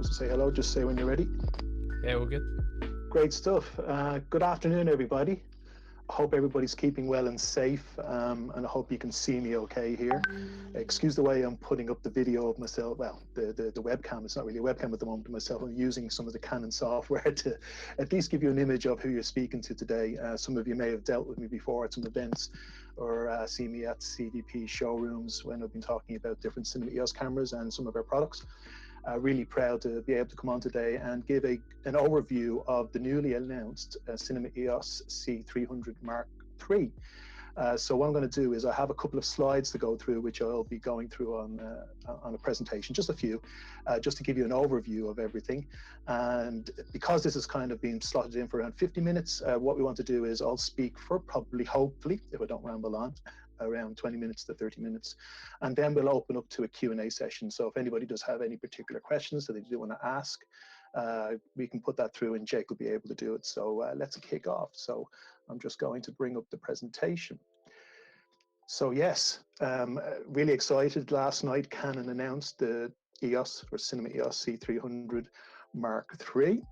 Just to say hello, just say when you're ready. Yeah, we're good. Great stuff. Good afternoon, everybody. I hope everybody's keeping well and safe, and I hope you can see me okay here. Excuse the way I'm putting up the video of myself. Well, the webcam, it's not really a webcam at the moment of myself. I'm using some of the Canon software to at least give you an image of who you're speaking to today. Some of you may have dealt with me before at some events or seen me at CVP showrooms when I've been talking about different Cinema EOS cameras and some of our products. Really proud to be able to come on today and give an overview of the newly announced Cinema EOS C300 Mark III. So what I'm going to do is I have a couple of slides to go through, which I'll be going through on a presentation, just a few, just to give you an overview of everything. And because this is kind of being slotted in for around 50 minutes, what we want to do is I'll speak for probably, hopefully, if I don't ramble on, around 20 minutes to 30 minutes. And then we'll open up to a Q&A session. So if anybody does have any particular questions that they do want to ask, we can put that through and Jake will be able to do it. So let's kick off. So I'm just going to bring up the presentation. So yes, really excited. Last night, Canon announced the EOS or Cinema EOS C300 Mark III.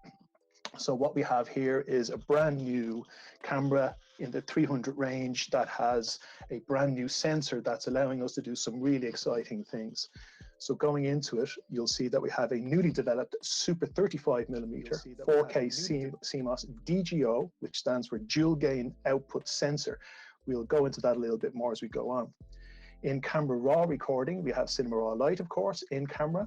So what we have here is a brand new camera in the 300 range that has a brand new sensor that's allowing us to do some really exciting things. So going into it, you'll see that we have a newly developed super 35mm 4K CMOS DGO, which stands for dual gain output sensor. We'll go into that a little bit more as we go on. In camera raw recording, we have Cinema Raw Lite, of course, in camera.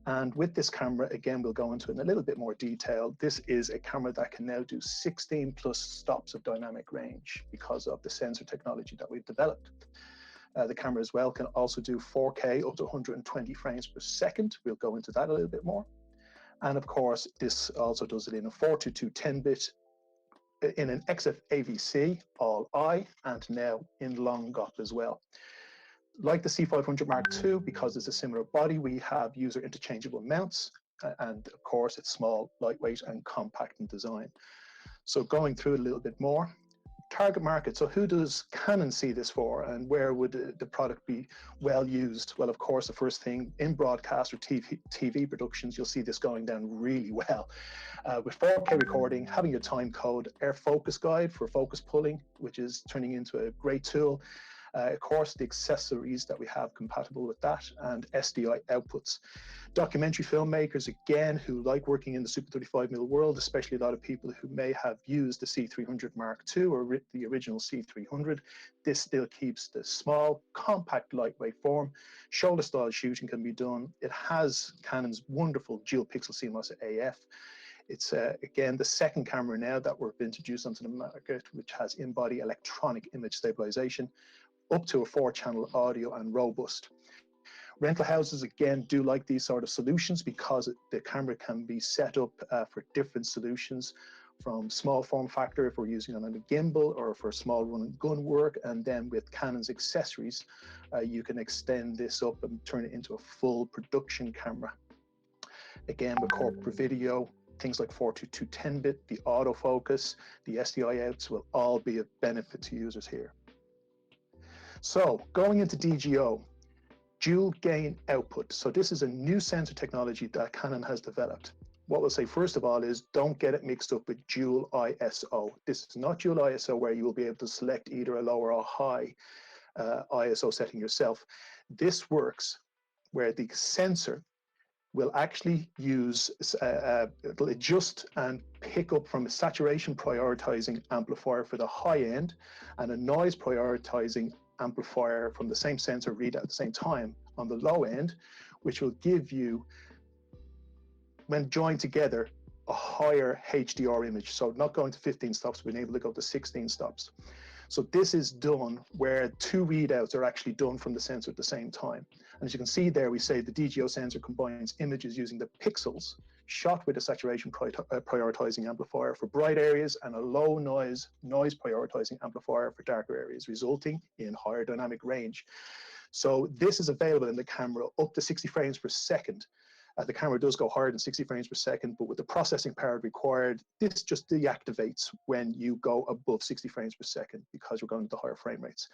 And with this camera, again, we'll go into it in a little bit more detail. This is a camera that can now do 16 plus stops of dynamic range because of the sensor technology that we've developed. The camera as well can also do 4K up to 120 frames per second. We'll go into that a little bit more. And of course, this also does it in a 422 10-bit, in an XF AVC, all I, and now in long GOP as well. Like the C500 Mark II, because it's a similar body, we have user interchangeable mounts, and of course it's small, lightweight, and compact in design. So going through it a little bit more, target market. So who does Canon see this for, and where would the product be well used? Well, of course, the first thing in broadcast or TV productions, you'll see this going down really well. With 4K recording, having your time code, air focus guide for focus pulling, which is turning into a great tool. Of course, the accessories that we have compatible with that, and SDI outputs. Documentary filmmakers, again, who like working in the Super 35mm world, especially a lot of people who may have used the C300 Mark II or the original C300, this still keeps the small, compact, lightweight form. Shoulder style shooting can be done. It has Canon's wonderful dual pixel CMOS AF. It's, again, the second camera now that we've introduced onto the market, which has in-body electronic image stabilization, up to a 4-channel audio and robust. Rental houses, again, do like these sort of solutions because the camera can be set up for different solutions, from small form factor if we're using it on a gimbal or for small run and gun work. And then with Canon's accessories, you can extend this up and turn it into a full production camera. Again, with corporate video, things like 422 10-bit, the autofocus, the SDI outs will all be a benefit to users here. So going into DGO, dual gain output. So this is a new sensor technology that Canon has developed. What we'll say first of all is don't get it mixed up with dual ISO. This is not dual ISO where you will be able to select either a lower or high ISO setting yourself. This works where the sensor will actually use, it'll adjust and pick up from a saturation prioritizing amplifier for the high end and a noise prioritizing amplifier from the same sensor read at the same time on the low end, which will give you, when joined together, a higher HDR image. So not going to 15 stops, being able to go to 16 stops. So this is done where 2 readouts are actually done from the sensor at the same time. And as you can see there, we say the DGO sensor combines images using the pixels shot with a saturation prioritizing amplifier for bright areas and a low noise prioritizing amplifier for darker areas, resulting in higher dynamic range. So this is available in the camera up to 60 frames per second. The camera does go higher than 60 frames per second, but with the processing power required, this just deactivates when you go above 60 frames per second because we're going to higher frame rates.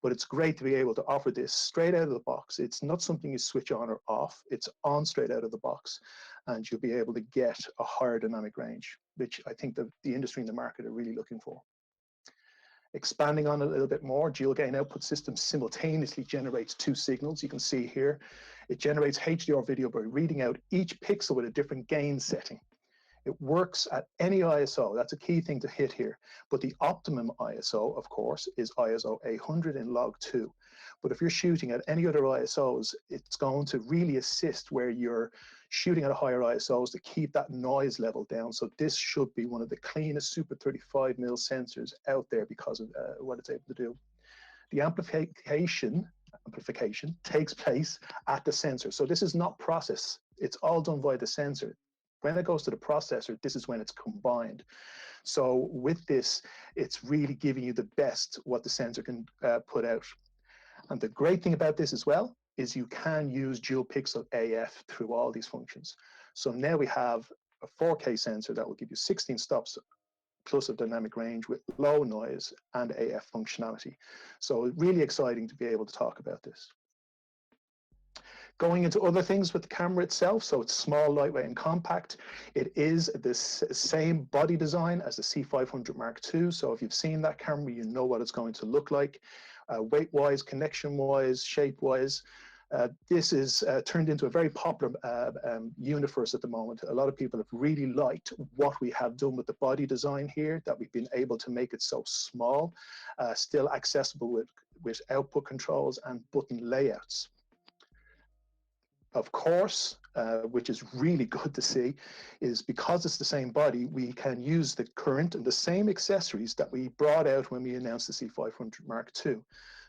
But it's great to be able to offer this straight out of the box. It's not something you switch on or off. It's on straight out of the box, and you'll be able to get a higher dynamic range, which I think the industry and the market are really looking for. Expanding on it a little bit more, dual gain output system simultaneously generates two signals. You can see here, it generates HDR video by reading out each pixel with a different gain setting. It works at any ISO. That's a key thing to hit here. But the optimum ISO, of course, is ISO 800 in log 2. But if you're shooting at any other ISOs, it's going to really assist where you're shooting at a higher ISOs to keep that noise level down. So this should be one of the cleanest Super 35mm sensors out there because of what it's able to do. The amplification takes place at the sensor. So this is not process. It's all done via the sensor. When it goes to the processor, this is when it's combined. So with this, it's really giving you the best what the sensor can put out. And the great thing about this as well is you can use dual pixel AF through all these functions. So now we have a 4K sensor that will give you 16 stops plus a dynamic range with low noise and AF functionality. So really exciting to be able to talk about this. Going into other things with the camera itself, so it's small, lightweight, and compact. It is the same body design as the C500 Mark II. So if you've seen that camera, you know what it's going to look like. Weight-wise, connection-wise, shape-wise. This is turned into a very popular unit for us at the moment. A lot of people have really liked what we have done with the body design here, that we've been able to make it so small, still accessible with output controls and button layouts. Of course, which is really good to see, is because it's the same body, we can use the current and the same accessories that we brought out when we announced the C500 Mark II.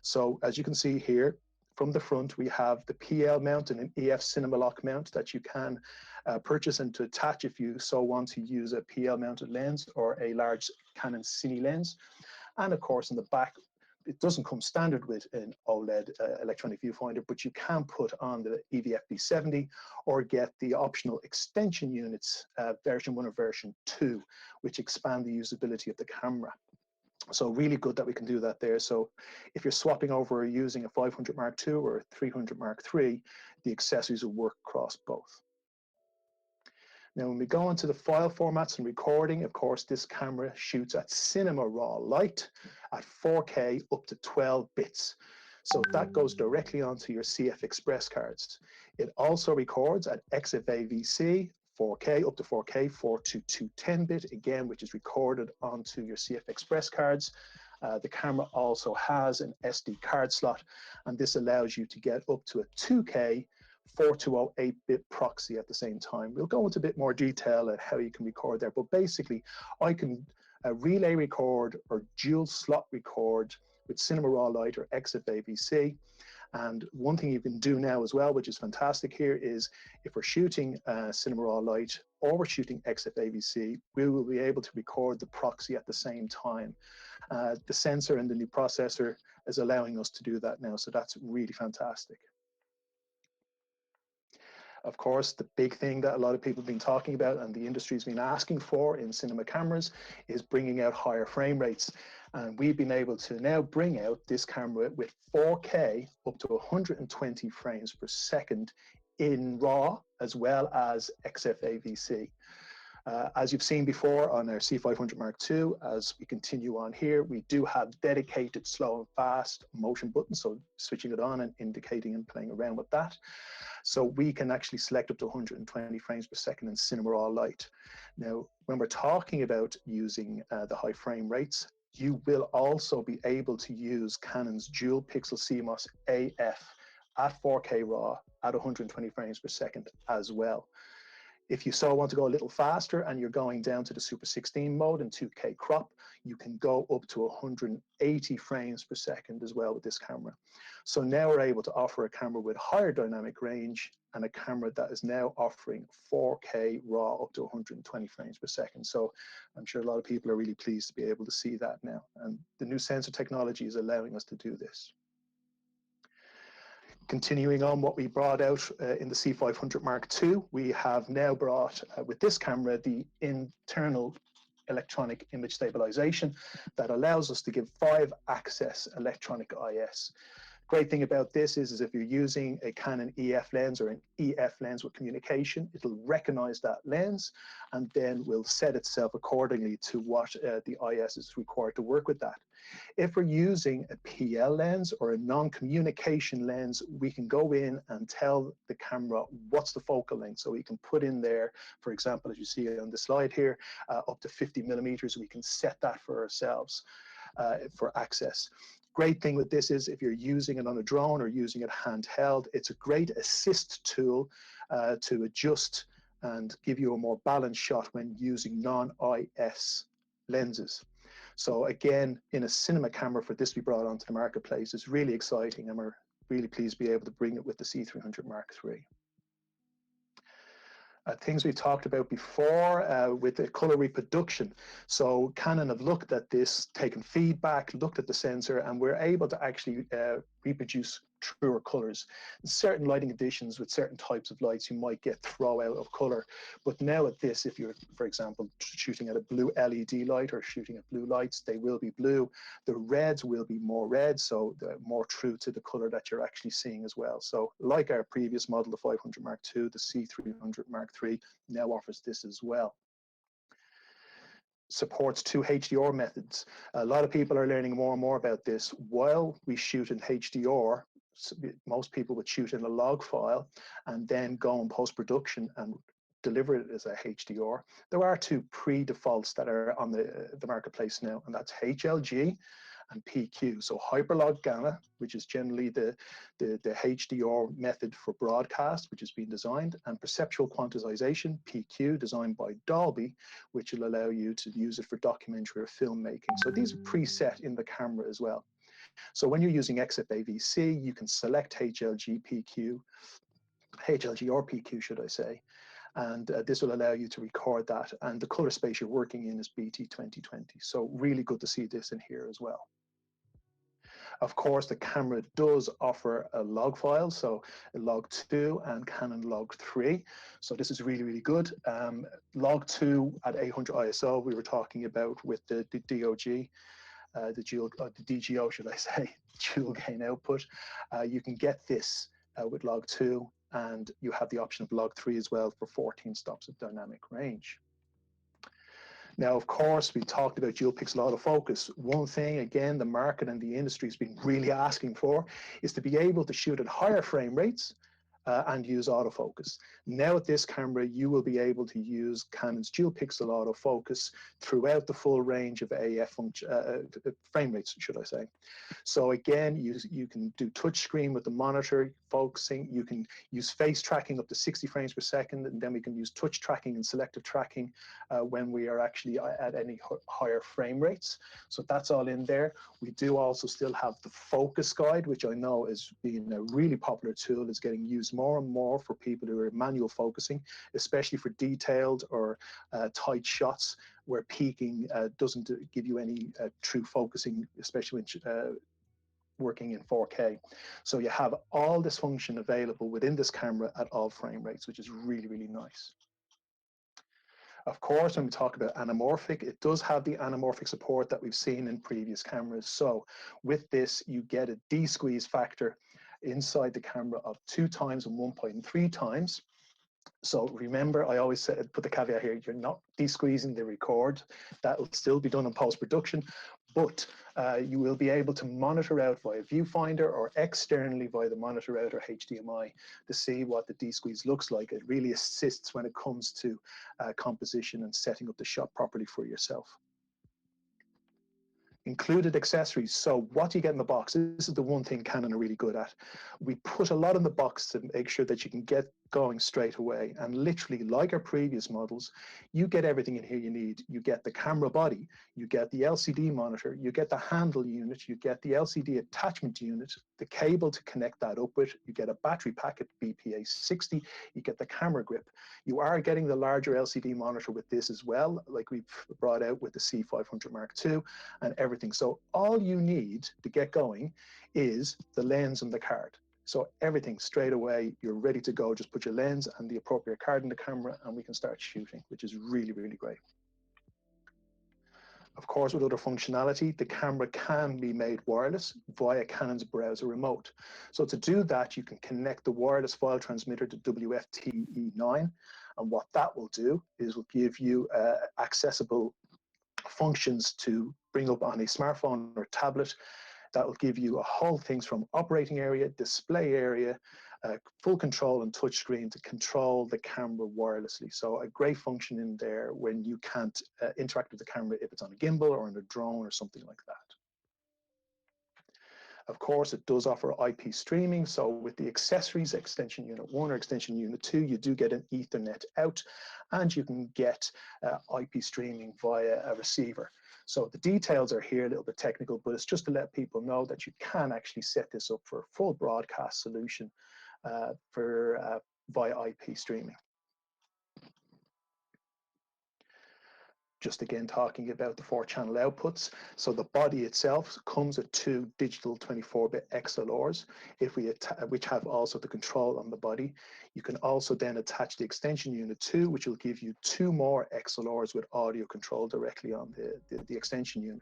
So as you can see here, from the front, we have the PL mount and an EF Cinema Lock mount that you can purchase and to attach if you so want to use a PL mounted lens or a large Canon Cine lens. And of course, in the back, it doesn't come standard with an OLED electronic viewfinder, but you can put on the EVF-B70 or get the optional extension units, version 1 or version 2, which expand the usability of the camera. So really good that we can do that there. So if you're swapping over using a 500 Mark II or a 300 Mark III, the accessories will work across both. Now, when we go into the file formats and recording, of course, this camera shoots at cinema raw light at 4K up to 12 bits. So that goes directly onto your CF Express cards. It also records at XFAVC, 4K up to 4K, 42210-bit, again, which is recorded onto your CF Express cards. The camera also has an SD card slot, and this allows you to get up to a 2K 4208-bit proxy at the same time. We'll go into a bit more detail at how you can record there, but basically I can relay record or dual slot record with Cinema Raw Light or XFAVC. And one thing you can do now as well, which is fantastic here, is if we're shooting Cinema Raw Light or we're shooting XFAVC, we will be able to record the proxy at the same time. The sensor and the new processor is allowing us to do that now, so that's really fantastic. Of course, the big thing that a lot of people have been talking about and the industry's been asking for in cinema cameras is bringing out higher frame rates. And we've been able to now bring out this camera with 4K up to 120 frames per second in RAW as well as XFAVC. As you've seen before on our C500 Mark II, as we continue on here, we do have dedicated slow and fast motion buttons, so switching it on and indicating and playing around with that. So we can actually select up to 120 frames per second in Cinema Raw Light. Now, when we're talking about using the high frame rates, you will also be able to use Canon's dual pixel CMOS AF at 4K RAW at 120 frames per second as well. If you so want to go a little faster and you're going down to the Super 16 mode and 2K crop, you can go up to 180 frames per second as well with this camera. So now we're able to offer a camera with higher dynamic range and a camera that is now offering 4K RAW up to 120 frames per second. So I'm sure a lot of people are really pleased to be able to see that now. And the new sensor technology is allowing us to do this. Continuing on what we brought out in the C500 Mark II, we have now brought with this camera the internal electronic image stabilization that allows us to give 5-axis electronic IS. Great thing about this is if you're using a Canon EF lens or an EF lens with communication, it'll recognize that lens and then will set itself accordingly to what the IS is required to work with that. If we're using a PL lens or a non-communication lens, we can go in and tell the camera what's the focal length. So we can put in there, for example, as you see on the slide here, up to 50 millimeters. We can set that for ourselves for access. Great thing with this is if you're using it on a drone or using it handheld, it's a great assist tool to adjust and give you a more balanced shot when using non-IS lenses. So again, in a cinema camera for this to be brought onto the marketplace is really exciting, and we're really pleased to be able to bring it with the C300 Mark III. Things we talked about before with the color reproduction. So Canon have looked at this, taken feedback, looked at the sensor, and we're able to actually reproduce truer colors. In certain lighting conditions with certain types of lights, you might get throw out of color. But now at this, if you're, for example, shooting at a blue LED light or shooting at blue lights, they will be blue. The reds will be more red, so they're more true to the color that you're actually seeing as well. So like our previous model, the 500 Mark II, the C300 Mark III now offers this as well. Supports 2 HDR methods. A lot of people are learning more and more about this. While we shoot in HDR, most people would shoot in a log file and then go in post-production and deliver it as a HDR. There are 2 pre-defaults that are on the marketplace now, and that's HLG and PQ. So hyperlog gamma, which is generally the HDR method for broadcast, which has been designed, and perceptual quantization, PQ, designed by Dolby, which will allow you to use it for documentary or filmmaking. So these are preset in the camera as well. So when you're using XFAVC, you can select HLG, PQ, HLG or PQ, should I say, and this will allow you to record that. And the color space you're working in is BT 2020. So really good to see this in here as well. Of course, the camera does offer a log file, so a log 2 and Canon log 3. So this is really, really good. Log 2 at 800 ISO, we were talking about with the DOG. The DGO, should I say, dual gain output. You can get this with log 2, and you have the option of log 3 as well for 14 stops of dynamic range. Now, of course, we talked about dual pixel autofocus. One thing, again, the market and the industry has been really asking for is to be able to shoot at higher frame rates and use autofocus. Now at this camera, you will be able to use Canon's dual pixel autofocus throughout the full range of AF frame rates, should I say. So again, you can do touch screen with the monitor focusing. You can use face tracking up to 60 frames per second, and then we can use touch tracking and selective tracking when we are actually at any higher frame rates. So that's all in there. We do also still have the focus guide, which I know is being a really popular tool. It's getting used more and more for people who are manual focusing, especially for detailed or tight shots where peaking doesn't give you any true focusing, especially when working in 4K. So you have all this function available within this camera at all frame rates, which is really, really nice. Of course, when we talk about anamorphic, it does have the anamorphic support that we've seen in previous cameras. So with this, you get a de-squeeze factor inside the camera of 2 times and 1.3 times. So remember, I always said, put the caveat here, you're not de-squeezing the record. That will still be done in post-production, but you will be able to monitor out via viewfinder or externally via the monitor out or HDMI to see what the de-squeeze looks like. It really assists when it comes to composition and setting up the shot properly for yourself. Included accessories. So what do you get in the box? This is the one thing Canon are really good at. We put a lot in the box to make sure that you can get going straight away. And literally, like our previous models, you get everything in here you need. You get the camera body, you get the LCD monitor, you get the handle unit, you get the LCD attachment unit, the cable to connect that up with, you get a battery packet BPA 60, you get the camera grip. You are getting the larger LCD monitor with this as well, like we've brought out with the C500 Mark II and everything. So all you need to get going is the lens and the card. So everything straight away, you're ready to go. Just put your lens and the appropriate card in the camera and we can start shooting, which is really, really great. Of course, with other functionality, the camera can be made wireless via Canon's browser remote. So to do that, you can connect the wireless file transmitter to WFTE9. And what that will do is will give you accessible functions to bring up on a smartphone or tablet. That will give you a whole things from operating area, display area, full control and touchscreen to control the camera wirelessly. So a great function in there when you can't interact with the camera if it's on a gimbal or on a drone or something like that. Of course, it does offer IP streaming. So with the accessories, extension unit 1 or extension unit 2, you do get an Ethernet out, and you can get IP streaming via a receiver. So the details are here, a little bit technical, but it's just to let people know that you can actually set this up for a full broadcast solution via IP streaming. Just again talking about the 4-channel outputs. So the body itself comes with 2 digital 24-bit XLRs, which have also the control on the body. You can also then attach the extension unit 2, which will give you 2 more XLRs with audio control directly on the extension unit.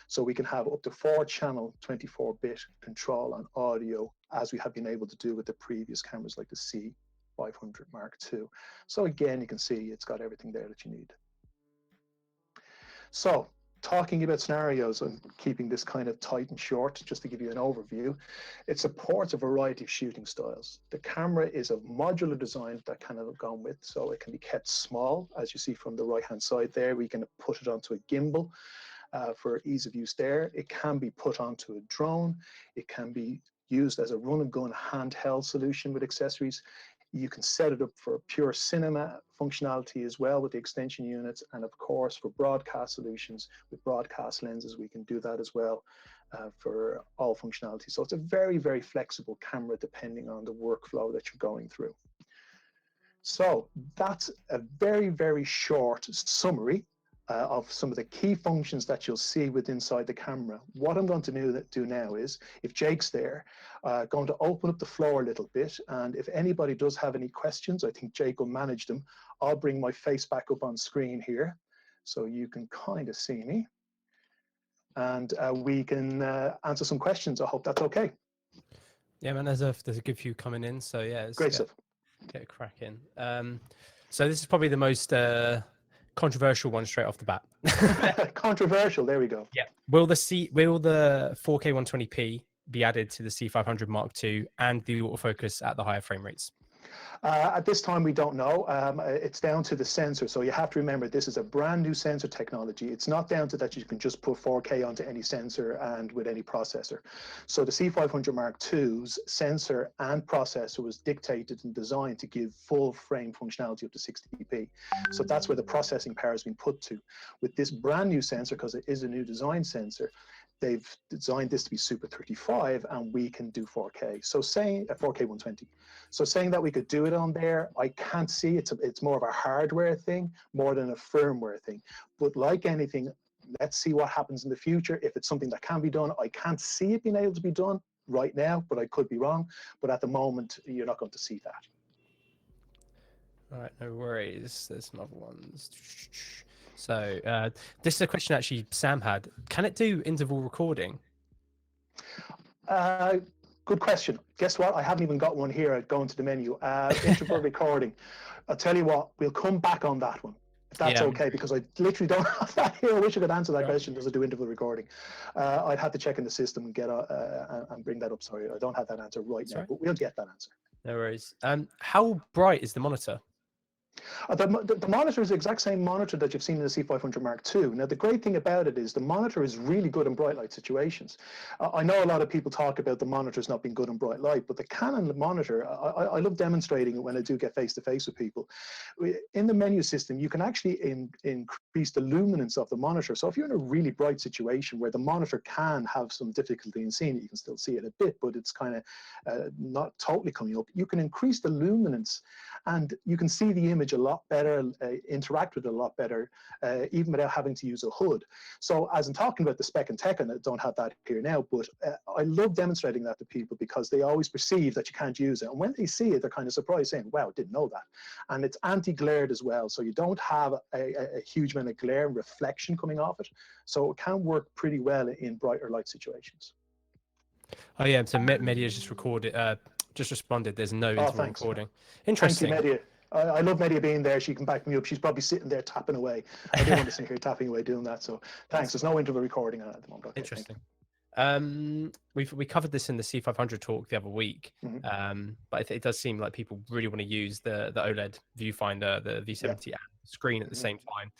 So we can have up to 4-channel 24-bit control on audio, as we have been able to do with the previous cameras like the C500 Mark II. So again, you can see it's got everything there that you need. So talking about scenarios and keeping this kind of tight and short, just to give you an overview, it supports a variety of shooting styles. The camera is a modular design that Canon have gone with, so it can be kept small, as you see from the right-hand side there. We can put it onto a gimbal for ease of use there. It can be put onto a drone. It can be used as a run-and-gun handheld solution with accessories. You can set it up for pure cinema functionality as well with the extension units, and of course for broadcast solutions with broadcast lenses, we can do that as well for all functionality. So it's a very, very flexible camera depending on the workflow that you're going through. So that's a very, very short summary of some of the key functions that you'll see inside the camera. What I'm going to do now is, if Jake's there, going to open up the floor a little bit, and if anybody does have any questions, I think Jake will manage them. I'll bring my face back up on screen here so you can kind of see me, and we can answer some questions. I hope that's okay. Yeah, man, there's a good few coming in, so yeah, great stuff. Get cracking. So this is probably the most controversial one straight off the bat. Controversial, there we go. Yeah. Will the 4K 120p be added to the C500 Mark II and the autofocus at the higher frame rates? At this time, we don't know. It's down to the sensor. So you have to remember, this is a brand new sensor technology. It's not down to that you can just put 4K onto any sensor and with any processor. So the C500 Mark II's sensor and processor was dictated and designed to give full frame functionality up to 60p. So that's where the processing power has been put to. With this brand new sensor, because it is a new design sensor, they've designed this to be Super 35, and we can do 4K. So saying 4K 120. So saying that we could do it on there, I can't see. It's more of a hardware thing more than a firmware thing. But like anything, let's see what happens in the future. If it's something that can be done, I can't see it being able to be done right now, but I could be wrong. But at the moment, you're not going to see that. All right, no worries. There's some other ones. So this is a question actually Sam had. Can it do interval recording? Good question. Guess what? I haven't even got one here. I'd go into the menu. Interval recording. I'll tell you what, we'll come back on that one, if that's okay, because I literally don't have that here. I wish I could answer that question. Does it do interval recording? I'd have to check in the system and get and bring that up. Sorry, I don't have that answer right now, but we'll get that answer. No worries. How bright is the monitor? The monitor is the exact same monitor that you've seen in the C500 Mark II. Now, the great thing about it is the monitor is really good in bright light situations. I know a lot of people talk about the monitors not being good in bright light, but the Canon monitor, I love demonstrating it when I do get face-to-face with people. In the menu system, you can actually increase the luminance of the monitor. So if you're in a really bright situation where the monitor can have some difficulty in seeing it, you can still see it a bit, but it's kind of not totally coming up. You can increase the luminance, and you can see the image image a lot better, interact with it a lot better, even without having to use a hood. So as I'm talking about the spec and tech, and I don't have that here now, but I love demonstrating that to people because they always perceive that you can't use it. And when they see it, they're kind of surprised, saying, wow, didn't know that. And it's anti-glared as well. So you don't have a huge amount of glare and reflection coming off it. So it can work pretty well in brighter light situations. Oh yeah, so Media's just recorded, just responded. There's no interval recording. Interesting. Thank you, Media. I love Media being there. She can back me up. She's probably sitting there tapping away. I didn't want to sit here tapping away doing that. So thanks. There's no interval recording on it at the moment. Okay, interesting. We covered this in the C500 talk the other week, but it does seem like people really want to use the OLED viewfinder, the V70 screen at the same time.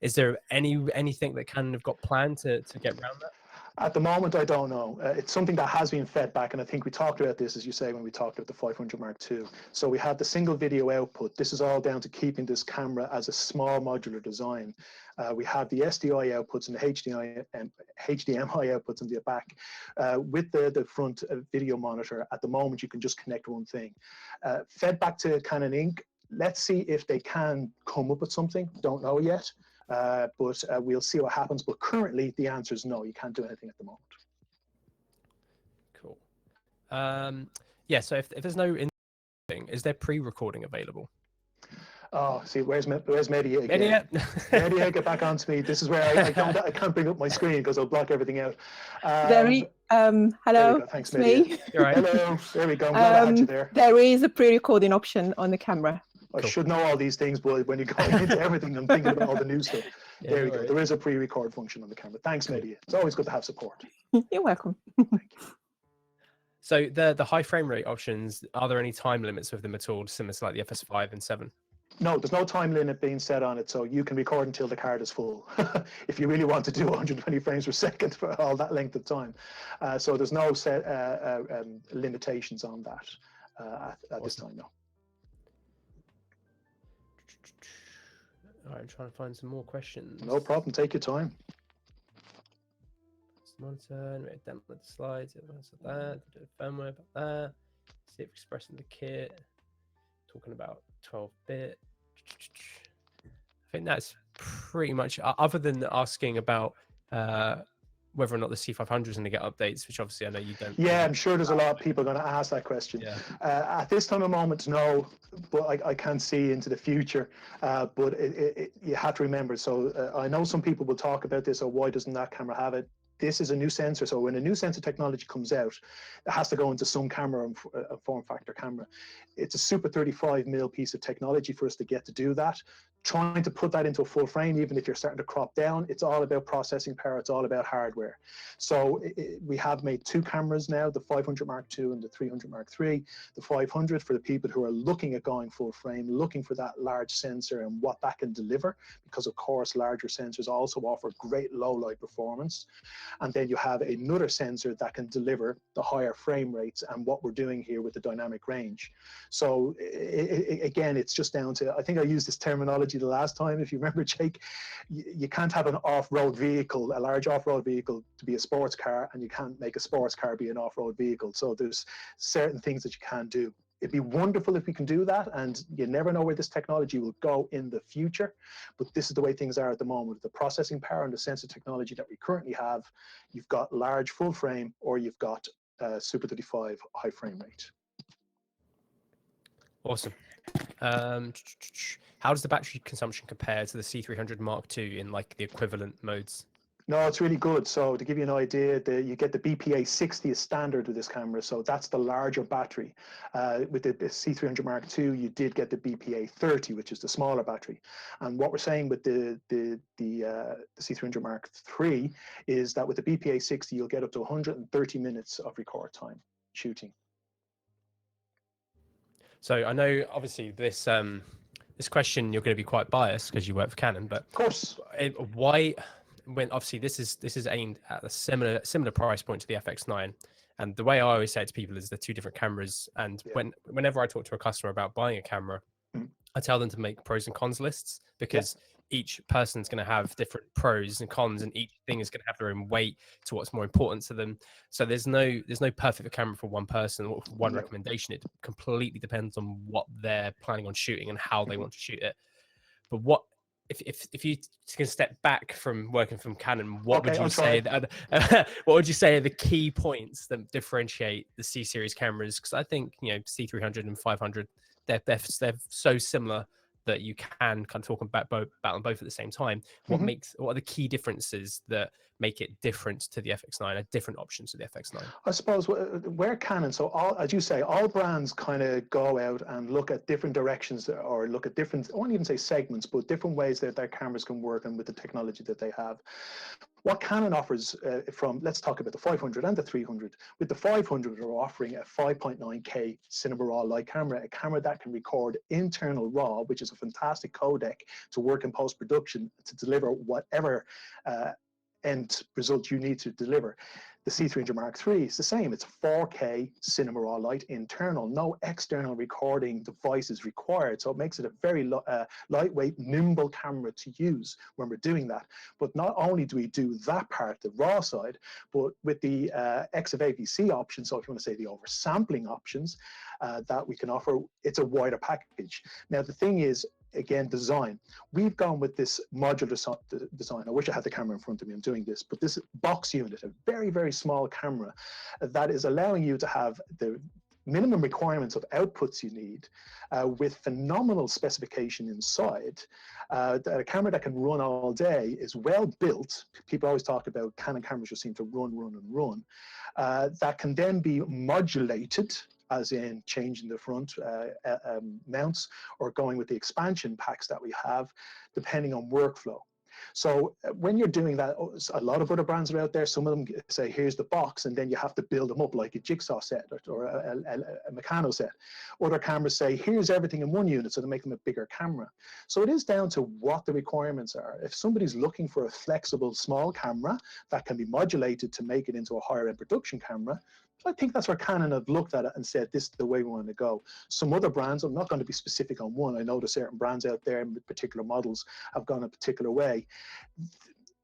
Is there anything that Canon have got planned to get around that? At the moment, I don't know. It's something that has been fed back, and I think we talked about this, as you say, when we talked about the 500 Mark II. So we have the single video output. This is all down to keeping this camera as a small modular design. We have the SDI outputs and the HDMI outputs in the back. With the front video monitor, at the moment, you can just connect one thing. Fed back to Canon Inc. Let's see if they can come up with something. Don't know yet. But we'll see what happens. But currently, the answer is no. You can't do anything at the moment. Cool. Yeah. So if there's no thing, is there pre-recording available? Oh, see, where's Media again? Media, get back onto me. This is where I can't bring up my screen because I'll block everything out. Hello. Thanks, it's Media. me. Right. Hello. There we go. I'm glad I had you there. There is a pre-recording option on the camera. I should know all these things, but when you go into everything, I'm thinking about all the new stuff. Yeah, there we go. There is a pre-record function on the camera. Thanks, Media. It's always good to have support. You're welcome. Thank you. So the high frame rate options, are there any time limits with them at all, similar to like the FS5 and 7? No, there's no time limit being set on it, so you can record until the card is full. If you really want to do 120 frames per second for all that length of time. So there's no set limitations on that at this time, no. All right, I'm trying to find some more questions. No problem. Take your time. Monitor, demo the slides, that, firmware about that. See if expressing the kit. Talking about 12-bit. I think that's pretty much, other than asking about whether or not the C500 is going to get updates, which obviously I know you don't. Yeah, I'm sure there's a lot of people going to ask that question. Yeah. At this time of moment, no, but I can't see into the future. But you have to remember, so I know some people will talk about this, or why doesn't that camera have it? This is a new sensor, so when a new sensor technology comes out, it has to go into some camera, a form factor camera. It's a super 35mm piece of technology for us to get to do that. Trying to put that into a full frame, even if you're starting to crop down, it's all about processing power, it's all about hardware. So we have made two cameras now, the 500 Mark II and the 300 Mark III. The 500 for the people who are looking at going full frame, looking for that large sensor and what that can deliver, because of course larger sensors also offer great low light performance. And then you have another sensor that can deliver the higher frame rates and what we're doing here with the dynamic range. So again, it's just down to, I think I used this terminology the last time, if you remember, Jake, you can't have an off-road vehicle, a large off-road vehicle, to be a sports car, and you can't make a sports car be an off-road vehicle. So there's certain things that you can do. It'd be wonderful if we can do that, and you never know where this technology will go in the future, but this is the way things are at the moment. The processing power and the sensor technology that we currently have, you've got large full frame, or you've got Super 35 high frame rate. Awesome. How does the battery consumption compare to the C300 Mark II in like the equivalent modes? No, it's really good. So to give you an idea, you get the BPA 60 as standard with this camera. So that's the larger battery. With the C300 Mark II, you did get the BPA 30, which is the smaller battery. And what we're saying with the C300 Mark III is that with the BPA 60, you'll get up to 130 minutes of record time shooting. So I know obviously this this question you're going to be quite biased because you work for Canon, but of course, why? When obviously this is aimed at a similar price point to the FX9, and the way I always say it to people is they're two different cameras. And whenever I talk to a customer about buying a camera, I tell them to make pros and cons lists, because each person's going to have different pros and cons, and each thing is going to have their own weight to what's more important to them. So there's no perfect camera for one person or for one recommendation. It completely depends on what they're planning on shooting and how they want to shoot it. But what if you can step back from working from Canon, what would you say what would you say are the key points that differentiate the C series cameras? Because I think, you know, C300 and 500, they're so similar that you can kind of talk about them both at the same time. What are the key differences that make it different to the FX9, a different option to the FX9? I suppose where Canon, so all, as you say, all brands kind of go out and look at different directions, or look at different, I won't even say segments, but different ways that their cameras can work and with the technology that they have. What Canon offers let's talk about the 500 and the 300. With the 500, we're offering a 5.9K cinema raw light camera, a camera that can record internal RAW, which is a fantastic codec to work in post-production to deliver whatever end result you need to deliver. The C300 Mark III is the same. It's 4K cinema raw light internal, no external recording devices required. So it makes it a very lightweight, nimble camera to use when we're doing that. But not only do we do that part, the raw side, but with the X of APC option, so if you want to say the oversampling options that we can offer, it's a wider package. Now, the thing is, again, design. We've gone with this modular design. I wish I had the camera in front of me. I'm doing this, but this box unit, a very, very small camera that is allowing you to have the minimum requirements of outputs you need with phenomenal specification inside. A camera that can run all day is well built. People always talk about Canon cameras just seem to run. That can then be modulated, as in changing the front mounts or going with the expansion packs that we have, depending on workflow. So when you're doing that, a lot of other brands are out there. Some of them say, here's the box, and then you have to build them up like a jigsaw set or a Meccano set. Other cameras say, here's everything in one unit, so they make them a bigger camera. So it is down to what the requirements are. If somebody's looking for a flexible small camera that can be modulated to make it into a higher end production camera, I think that's where Canon have looked at it and said, this is the way we want to go. Some other brands, I'm not going to be specific on one, I know there's certain brands out there with particular models have gone a particular way.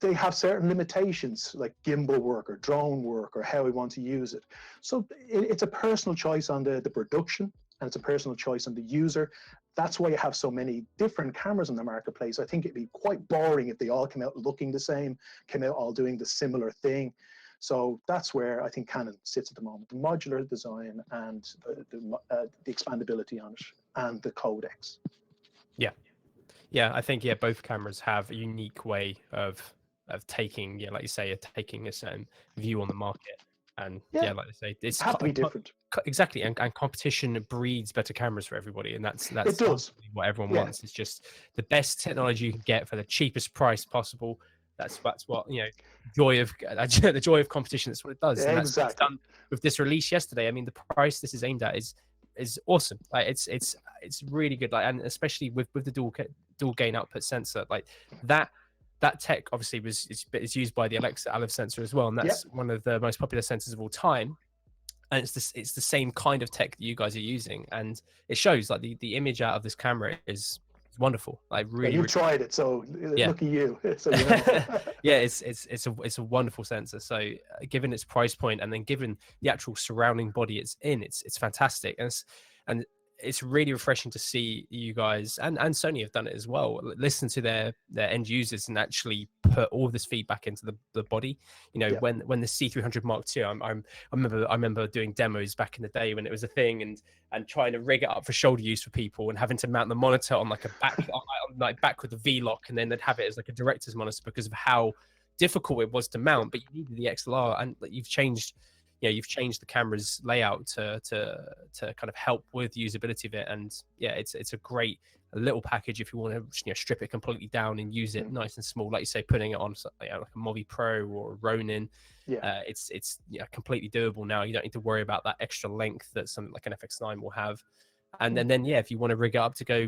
They have certain limitations like gimbal work or drone work or how we want to use it. So it's a personal choice on the production, and it's a personal choice on the user. That's why you have so many different cameras in the marketplace. I think it'd be quite boring if they all came out looking the same, came out all doing the similar thing. So that's where I think Canon sits at the moment, the modular design and the expandability on it and the codecs. Yeah, I think, both cameras have a unique way of taking, like you say, taking a certain view on the market. And like I say, it's have to be different. Exactly, and competition breeds better cameras for everybody, and that's it does. what everyone wants. It's just the best technology you can get for the cheapest price possible. That's what, you know, the joy of competition. That's what it does. Yeah, and that's exactly. what it's done with this release yesterday. I mean, the price this is aimed at is awesome. Like it's really good. Like, and especially with the dual gain output sensor, like that tech obviously is used by the Alexa Aleph sensor as well, and that's one of the most popular sensors of all time. And it's the same kind of tech that you guys are using, and it shows. Like the image out of this camera is wonderful. Like really, you've tried it, so look at you. So you know. It's a wonderful sensor. So given its price point, and then given the actual surrounding body it's in, it's fantastic, and it's really refreshing to see you guys and Sony have done it as well. Listen to their end users and actually put all of this feedback into the body. You know, when the C300 Mark II, I remember doing demos back in the day when it was a thing, and trying to rig it up for shoulder use for people, and having to mount the monitor on like a back with the V-lock, and then they'd have it as like a director's monitor because of how difficult it was to mount. But you needed the XLR, and you've changed the camera's layout to kind of help with the usability of it. And it's a great little package if you want to strip it completely down and use it nice and small, like you say, putting it on like a Movi Pro or a Ronin. It's completely doable now. You don't need to worry about that extra length that something like an FX9 will have. And then if you want to rig it up to go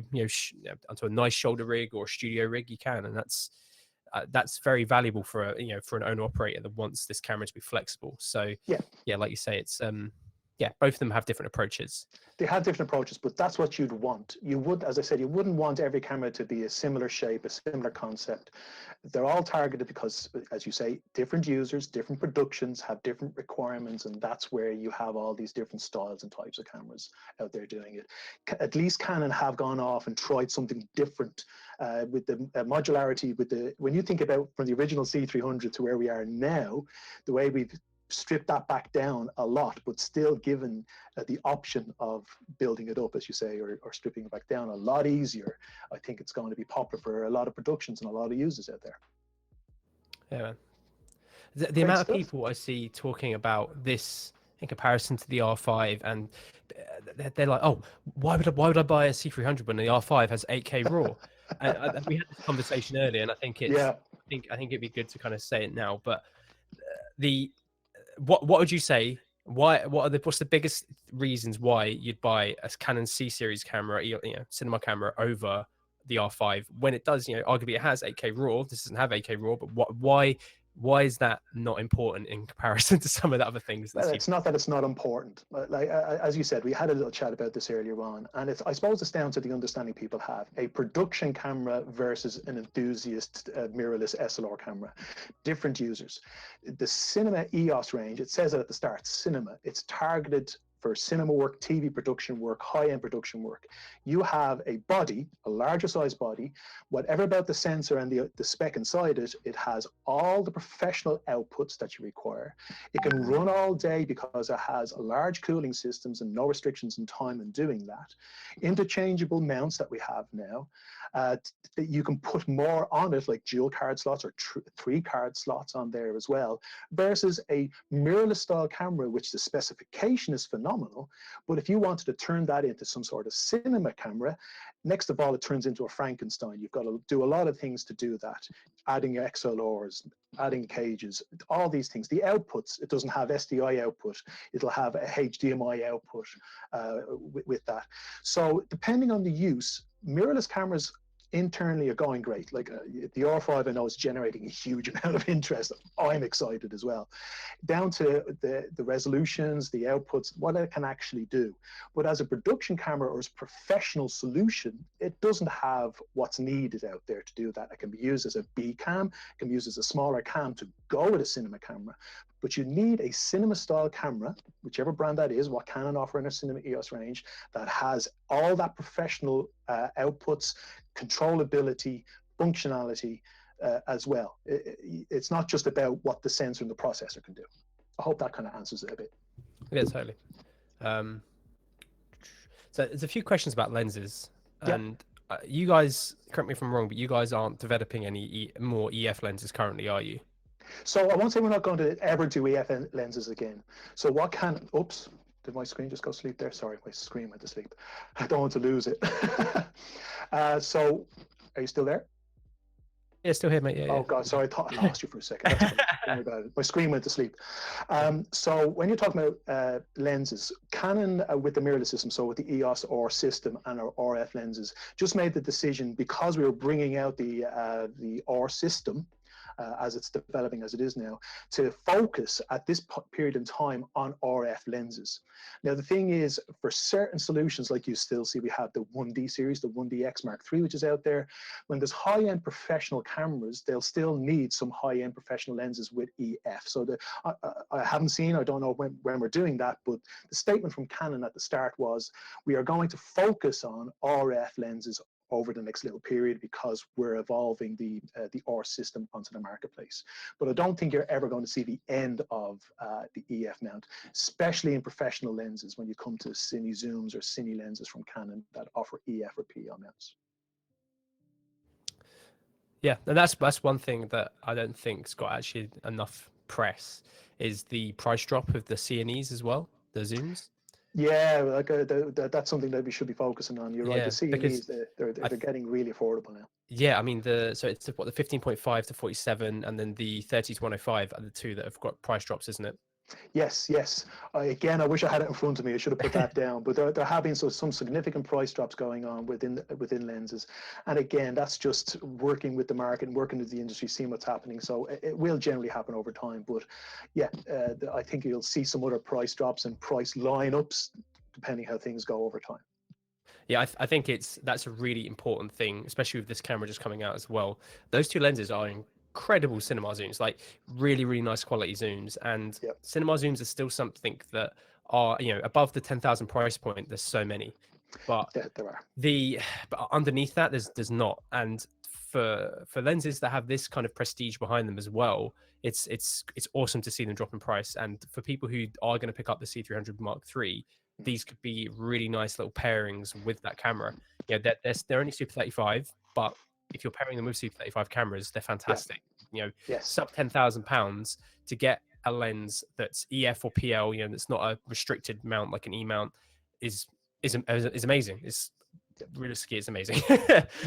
onto a nice shoulder rig or a studio rig, you can. And that's very valuable for an owner operator that wants this camera to be flexible. So like you say, it's yeah, both of them have different approaches. They have different approaches, but that's what you'd want. You would, as I said, you wouldn't want every camera to be a similar shape, a similar concept. They're all targeted because, as you say, different users, different productions have different requirements, and that's where you have all these different styles and types of cameras out there doing it. At least Canon have gone off and tried something different with the modularity. When you think about from the original C300 to where we are now, the way we've strip that back down a lot, but still given the option of building it up, as you say, or stripping it back down a lot easier. I think it's going to be popular for a lot of productions and a lot of users out there. Yeah. The amount of people I see talking about this in comparison to the R5, and they're like, "Oh, why would I buy a C300 when the R5 has 8K RAW?" and we had this conversation earlier, and I think it's I think it'd be good to kind of say it now. But what would you say? What's the biggest reasons why you'd buy a Canon C series camera, cinema camera, over the R5 when it does, arguably it has 8K RAW. This doesn't have 8K RAW, but why is that not important in comparison to some of the other things? Well, it's not that it's not important. Like as you said, we had a little chat about this earlier on, and I suppose it's down to the understanding people have. A production camera versus an enthusiast mirrorless SLR camera, different users. The cinema EOS range, it says it at the start, cinema. It's targeted for cinema work, TV production work, high-end production work. You have a body, a larger size body, whatever about the sensor and the spec inside it, it has all the professional outputs that you require. It can run all day because it has large cooling systems and no restrictions in time in doing that. Interchangeable mounts that we have now, that you can put more on it, like dual card slots or 3 card slots on there as well, versus a mirrorless style camera, which the specification is phenomenal. But if you wanted to turn that into some sort of cinema camera, next of all, it turns into a Frankenstein. You've got to do a lot of things to do that. Adding XLRs, adding cages, all these things. The outputs, it doesn't have SDI output. It'll have a HDMI output with that. So depending on the use, mirrorless cameras internally are going great. Like the R5, I know, is generating a huge amount of interest. I'm excited as well. Down to the resolutions, the outputs, what it can actually do. But as a production camera or as a professional solution, it doesn't have what's needed out there to do that. It can be used as a B cam, it can be used as a smaller cam to go with a cinema camera. But you need a cinema style camera, whichever brand that is, what Canon offer in their cinema EOS range, that has all that professional outputs, controllability, functionality as well. It's not just about what the sensor and the processor can do. I hope that kind of answers it a bit. Yeah, totally. So there's a few questions about lenses, and you guys, correct me if I'm wrong, but you guys aren't developing any more EF lenses currently, are you? So I won't say we're not going to ever do EF lenses again. So what can, oops, did my screen just go sleep there? Sorry, my screen went to sleep. I don't want to lose it. So are you still there? Yeah, still here, mate. Yeah, oh, God, sorry, I thought I lost you for a second. That's fine. Don't worry about it. My screen went to sleep. So when you're talking about lenses, Canon with the mirrorless system, so with the EOS R system and our RF lenses, just made the decision, because we were bringing out the R system, as it's developing as it is now, to focus at this period in time on RF lenses. Now, the thing is, for certain solutions, like you still see, we have the 1D series, the 1DX Mark III, which is out there. When there's high-end professional cameras, they'll still need some high-end professional lenses with EF. So I haven't seen, I don't know when we're doing that, but the statement from Canon at the start was, we are going to focus on RF lenses over the next little period because we're evolving the R system onto the marketplace. But I don't think you're ever going to see the end of the EF mount, especially in professional lenses when you come to cine zooms or cine lenses from Canon that offer EF or PL mounts. Yeah, and that's one thing that I don't think's got actually enough press, is the price drop of the CNEs as well, the zooms. Yeah, like that's something that we should be focusing on. You're right. The CNEs, they're getting really affordable now. Yeah, I mean so it's what, the 15.5 to 47, and then the 30 to 105 are the two that have got price drops, isn't it? Yes, yes. Again, I wish I had it in front of me. I should have put that down. But there have been some significant price drops going on within lenses, and again, that's just working with the market and working with the industry, seeing what's happening. So it will generally happen over time. But yeah, I think you'll see some other price drops and price lineups depending how things go over time. Yeah, I think that's a really important thing, especially with this camera just coming out as well. Those two lenses are incredible cinema zooms, like really, really nice quality zooms. And Yep. cinema zooms are still something that are, above the 10,000 price point. There's so many, but Yeah, there are. but underneath that, there's not. And for lenses that have this kind of prestige behind them as well, it's awesome to see them drop in price. And for people who are going to pick up the C300 Mark III, these could be really nice little pairings with that camera. They're only Super 35, but if you're pairing them with Super 35 cameras, they're fantastic. Yes. Sub £10,000 to get a lens that's EF or PL, that's not a restricted mount like an E mount, is amazing. It's realistically, it's amazing.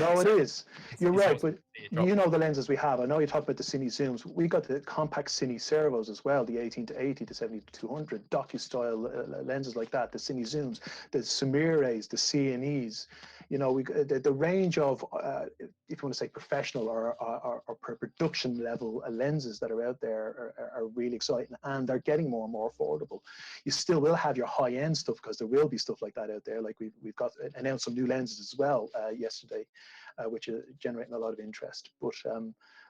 No, it is. You're right, awesome. But you know the lenses we have. I know you talked about the Cine zooms. We got the compact Cine servos as well, the 18-80, the 70-200, docu-style lenses like that, the Cine zooms, the Sumires, the CNEs. The range of, if you want to say professional or production level lenses that are out there are really exciting, and they're getting more and more affordable. You still will have your high end stuff because there will be stuff like that out there. Like we've got announced some new lenses as well yesterday, which are generating a lot of interest. But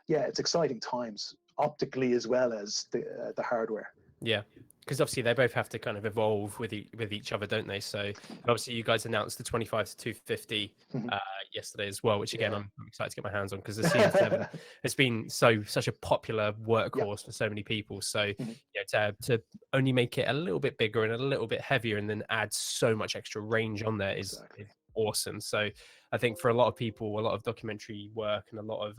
yeah, it's exciting times optically as well as the hardware. Yeah, because obviously they both have to kind of evolve with each other, don't they? So obviously you guys announced the 25 to 250 yesterday as well, which again I'm excited to get my hands on, because the CN7 has been such a popular workhorse for so many people. So to only make it a little bit bigger and a little bit heavier and then add so much extra range on there is awesome. So I think for a lot of people, a lot of documentary work and a lot of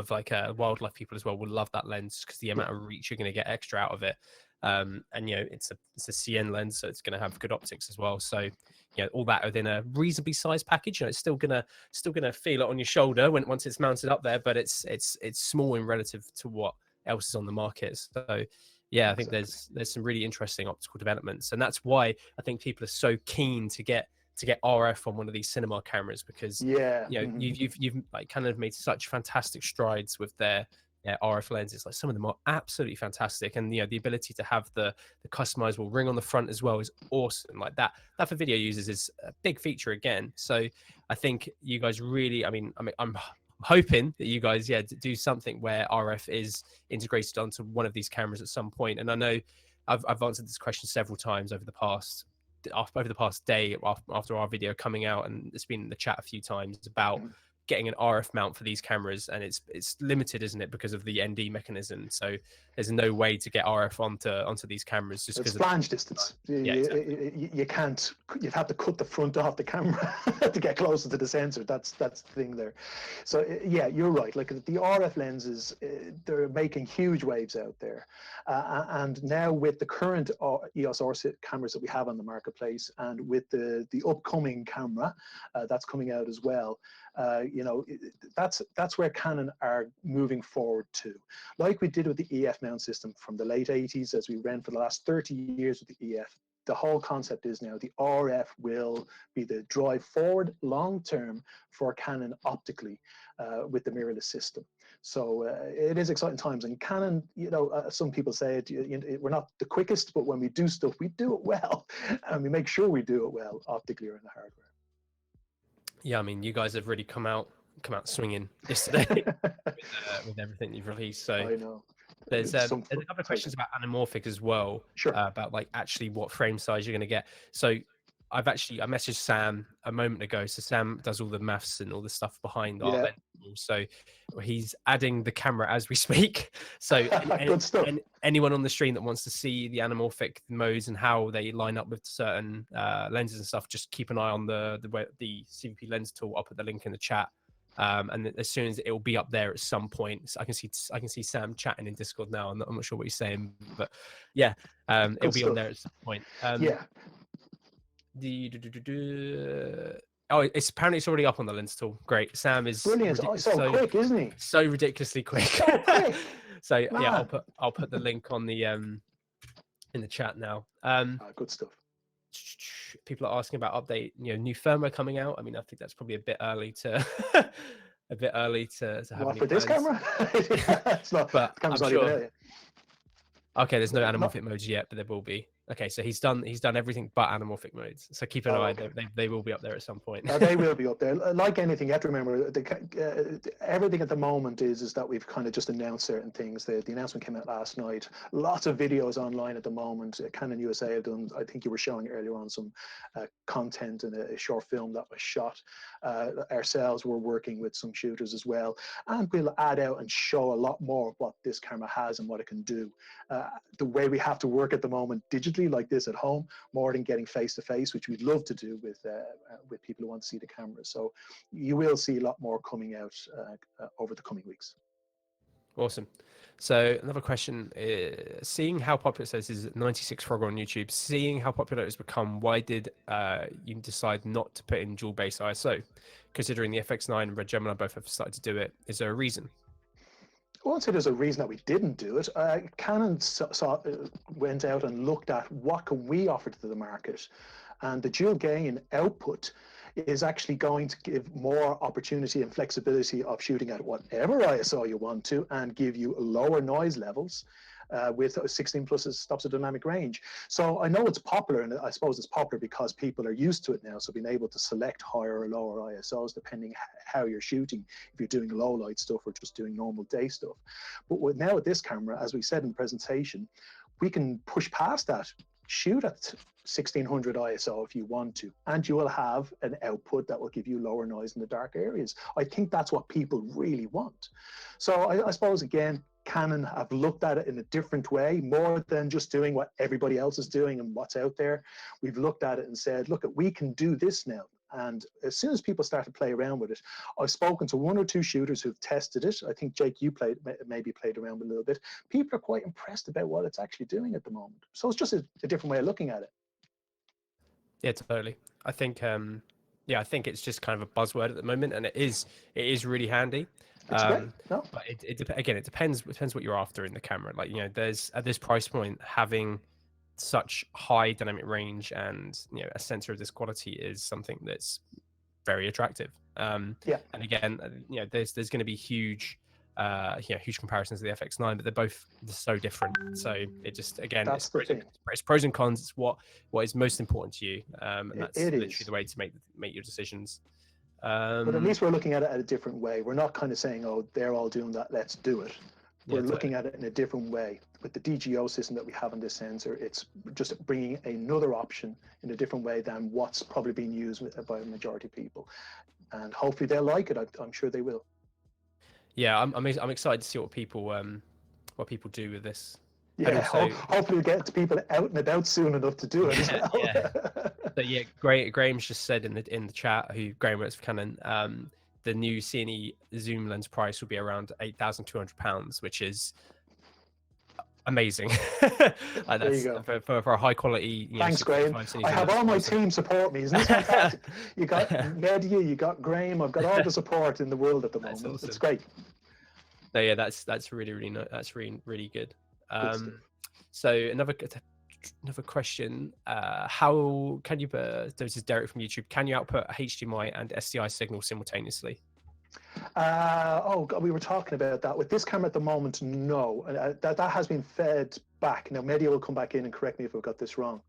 like wildlife people as well will love that lens, because the amount of reach you're going to get extra out of it. And it's a CN lens, so it's going to have good optics as well. So all that within a reasonably sized package. It's still gonna feel it on your shoulder once it's mounted up there, but it's small in relative to what else is on the market. So yeah, I think there's some really interesting optical developments, and that's why I think people are so keen to get RF on one of these cinema cameras, because you've like kind of made such fantastic strides with their RF lenses. Like some of them are absolutely fantastic, and the ability to have the customizable ring on the front as well is awesome. Like that for video users is a big feature again. So I think you guys really, I'm hoping that you guys do something where RF is integrated onto one of these cameras at some point. And I know I've answered this question several times over the past day after our video coming out, and it's been in the chat a few times about getting an RF mount for these cameras, and it's limited, isn't it, because of the ND mechanism. So there's no way to get RF onto these cameras just because it's flange distance. You can't. You'd have to cut the front off the camera to get closer to the sensor. That's the thing there. So yeah, you're right. Like the RF lenses, they're making huge waves out there, and now with the current EOS R cameras that we have on the marketplace, and with the upcoming camera that's coming out as well. That's where Canon are moving forward to, like we did with the EF mount system from the late 80s, as we ran for the last 30 years with the EF. The whole concept is now the RF will be the drive forward long term for Canon optically with the mirrorless system. So it is exciting times, and Canon, some people say we're not the quickest, but when we do stuff, we do it well, and we make sure we do it well optically or in the hardware. Yeah, you guys have really come out swinging yesterday with everything you've released. So I know. There's a couple of questions about anamorphic as well. Sure. About like actually what frame size you're going to get. So I messaged Sam a moment ago. So Sam does all the maths and all the stuff behind our lens. So he's adding the camera as we speak. So good stuff. Anyone on the stream that wants to see the anamorphic modes and how they line up with certain lenses and stuff, just keep an eye on the CVP lens tool. I'll put the link in the chat. And as soon as it will be up there at some point, so I can see Sam chatting in Discord now. I'm not sure what he's saying, but yeah, it'll be on there at some point. Oh, it's already up on the lens tool. Great. Sam is brilliant. So quick, isn't he? So ridiculously quick. So yeah, Man. I'll put the link on the in the chat now. Good stuff. People are asking about update, new firmware coming out. I mean, I think that's probably a bit early to a bit early to have What any for this plans. camera? Yeah, it's not. But The camera's I'm not even sure. out yet. Okay, there's no anamorphic modes yet, but there will be. Okay, so he's done everything but anamorphic modes. So keep an eye. Okay. They will be up there at some point. They will be up there. Like anything, you have to remember everything at the moment is that we've kind of just announced certain things. The announcement came out last night. Lots of videos online at the moment. Canon USA have done. I think you were showing earlier on some content and a short film that was shot. Ourselves, we're working with some shooters as well, and we'll add out and show a lot more of what this camera has and what it can do. The way we have to work at the moment digitally, like this at home, more than getting face to face, which we'd love to do with people who want to see the camera. So you will see a lot more coming out over the coming weeks. Awesome. So another question is, seeing how popular it says is 96 Frog on YouTube, seeing how popular it has become, why did you decide not to put in dual base ISO? Considering the FX9 and Red Gemini both have started to do it, is there a reason? I won't say there's a reason that we didn't do it. Canon went out and looked at what can we offer to the market, and the dual gain output is actually going to give more opportunity and flexibility of shooting at whatever ISO you want to, and give you lower noise levels with 16 plus stops of dynamic range. So I know it's popular, and I suppose it's popular because people are used to it now. So being able to select higher or lower ISOs depending how you're shooting, if you're doing low light stuff or just doing normal day stuff. But now with this camera, as we said in the presentation, we can push past that. Shoot at 1600 ISO if you want to, and you will have an output that will give you lower noise in the dark areas. I think that's what people really want. So I suppose, again, Canon have looked at it in a different way, more than just doing what everybody else is doing and what's out there. We've looked at it and said, look, we can do this now. And as soon as people start to play around with it, I've spoken to one or two shooters who've tested it. I think, Jake, you maybe played around with it a little bit. People are quite impressed about what it's actually doing at the moment. So it's just a different way of looking at it. Yeah, totally. I think, I think it's just kind of a buzzword at the moment, and it is really handy. It's great. No? But again, it depends what you're after in the camera. Like, there's at this price point, having such high dynamic range and a sensor of this quality is something that's very attractive. Yeah. And again, there's going to be huge comparisons to the FX9, but they're both so different. So it just, again, that's the thing. It's pros and cons. It's what is most important to you, and that's literally the way to make your decisions. But at least we're looking at it at a different way. We're not kind of saying, oh, they're all doing that, let's do it. We're looking at it in a different way. With the DGO system that we have on this sensor, it's just bringing another option in a different way than what's probably being used by a majority of people. And hopefully they'll like it. I'm sure they will. Yeah, I'm excited to see what people do with this. Yeah, also, hopefully we get to people out and about soon enough to do it as well. Yeah. So yeah, Graham's just said in the chat, who Graham works for Canon, the new CNE zoom lens price will be around £8,200, which is amazing. Like, there you go. For a high quality. Thanks, Graham. I have all my team support me. Isn't this fantastic? You got Media, you got Graham. I've got all the support in the world at the moment. Awesome. It's great. No, yeah, that's really that's really good. So another question: how can you? This is Derek from YouTube. Can you output a HDMI and SDI signal simultaneously? Oh God, we were talking about that. With this camera at the moment, no. That has been fed back. Now, Media will come back in and correct me if I've got this wrong.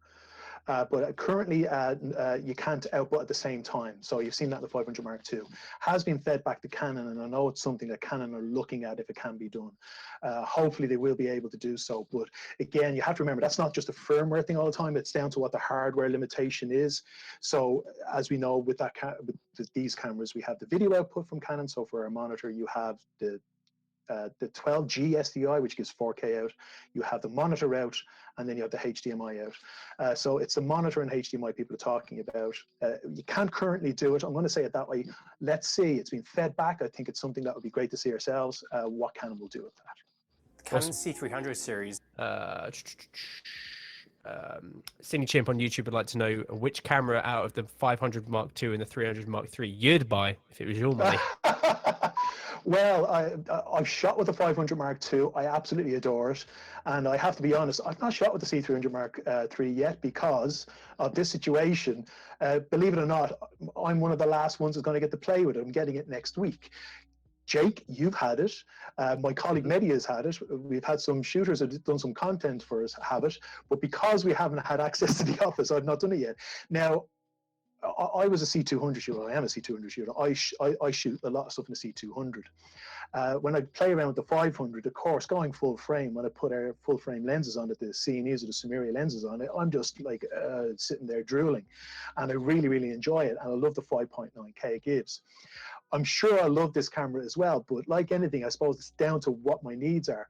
But currently, you can't output at the same time. So you've seen that in the 500 Mark II. Has been fed back to Canon, and I know it's something that Canon are looking at if it can be done. Hopefully, they will be able to do so. But again, you have to remember, that's not just a firmware thing all the time. It's down to what the hardware limitation is. So as we know, with these cameras, we have the video output from Canon. So for our monitor, you have the 12G SDI, which gives 4K out. You have the monitor out, and then you have the HDMI out. So it's the monitor and HDMI people are talking about. You can't currently do it. I'm going to say it that way. Let's see. It's been fed back. I think it's something that would be great to see ourselves. What Canon will do with that. Canon C300 series. Cindy Chimp on YouTube would like to know which camera out of the 500 Mark II and the 300 Mark III you'd buy if it was your money. Well, I've shot with the 500 Mark II. I absolutely adore it, and I have to be honest, I've not shot with the C300 Mark III yet because of this situation. Believe it or not, I'm one of the last ones who's going to get to play with it. I'm getting it next week. Jake, you've had it. My colleague Mehdi has had it. We've had some shooters who've done some content for us have it, but because we haven't had access to the office, I've not done it yet. Now, I was a C200 shooter. I am a C200 shooter. I shoot a lot of stuff in the C200. When I play around with the 500, of course, going full frame, when I put our full frame lenses on it, the CNEs or the Sumerian lenses on it, I'm just like sitting there drooling. And I really, really enjoy it. And I love the 5.9K it gives. I'm sure I love this camera as well, but like anything, I suppose it's down to what my needs are.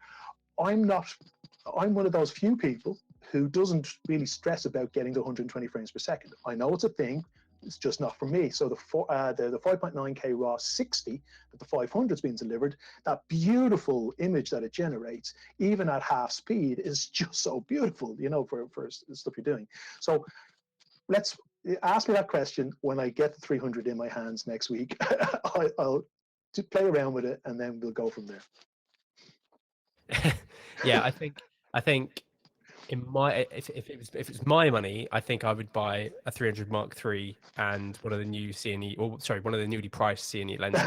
I'm one of those few people who doesn't really stress about getting the 120 frames per second. I know it's a thing, it's just not for me. So the 5.9K RAW 60 that the 500's been delivered, that beautiful image that it generates, even at half speed, is just so beautiful, you know, for stuff you're doing. So let's ask me that question when I get the 300 in my hands next week. I'll play around with it, and then we'll go from there. Yeah, I think in my if it's my money, I think I would buy a 300 Mark III and one of the new CNE, or sorry, one of the newly priced CNE lenses.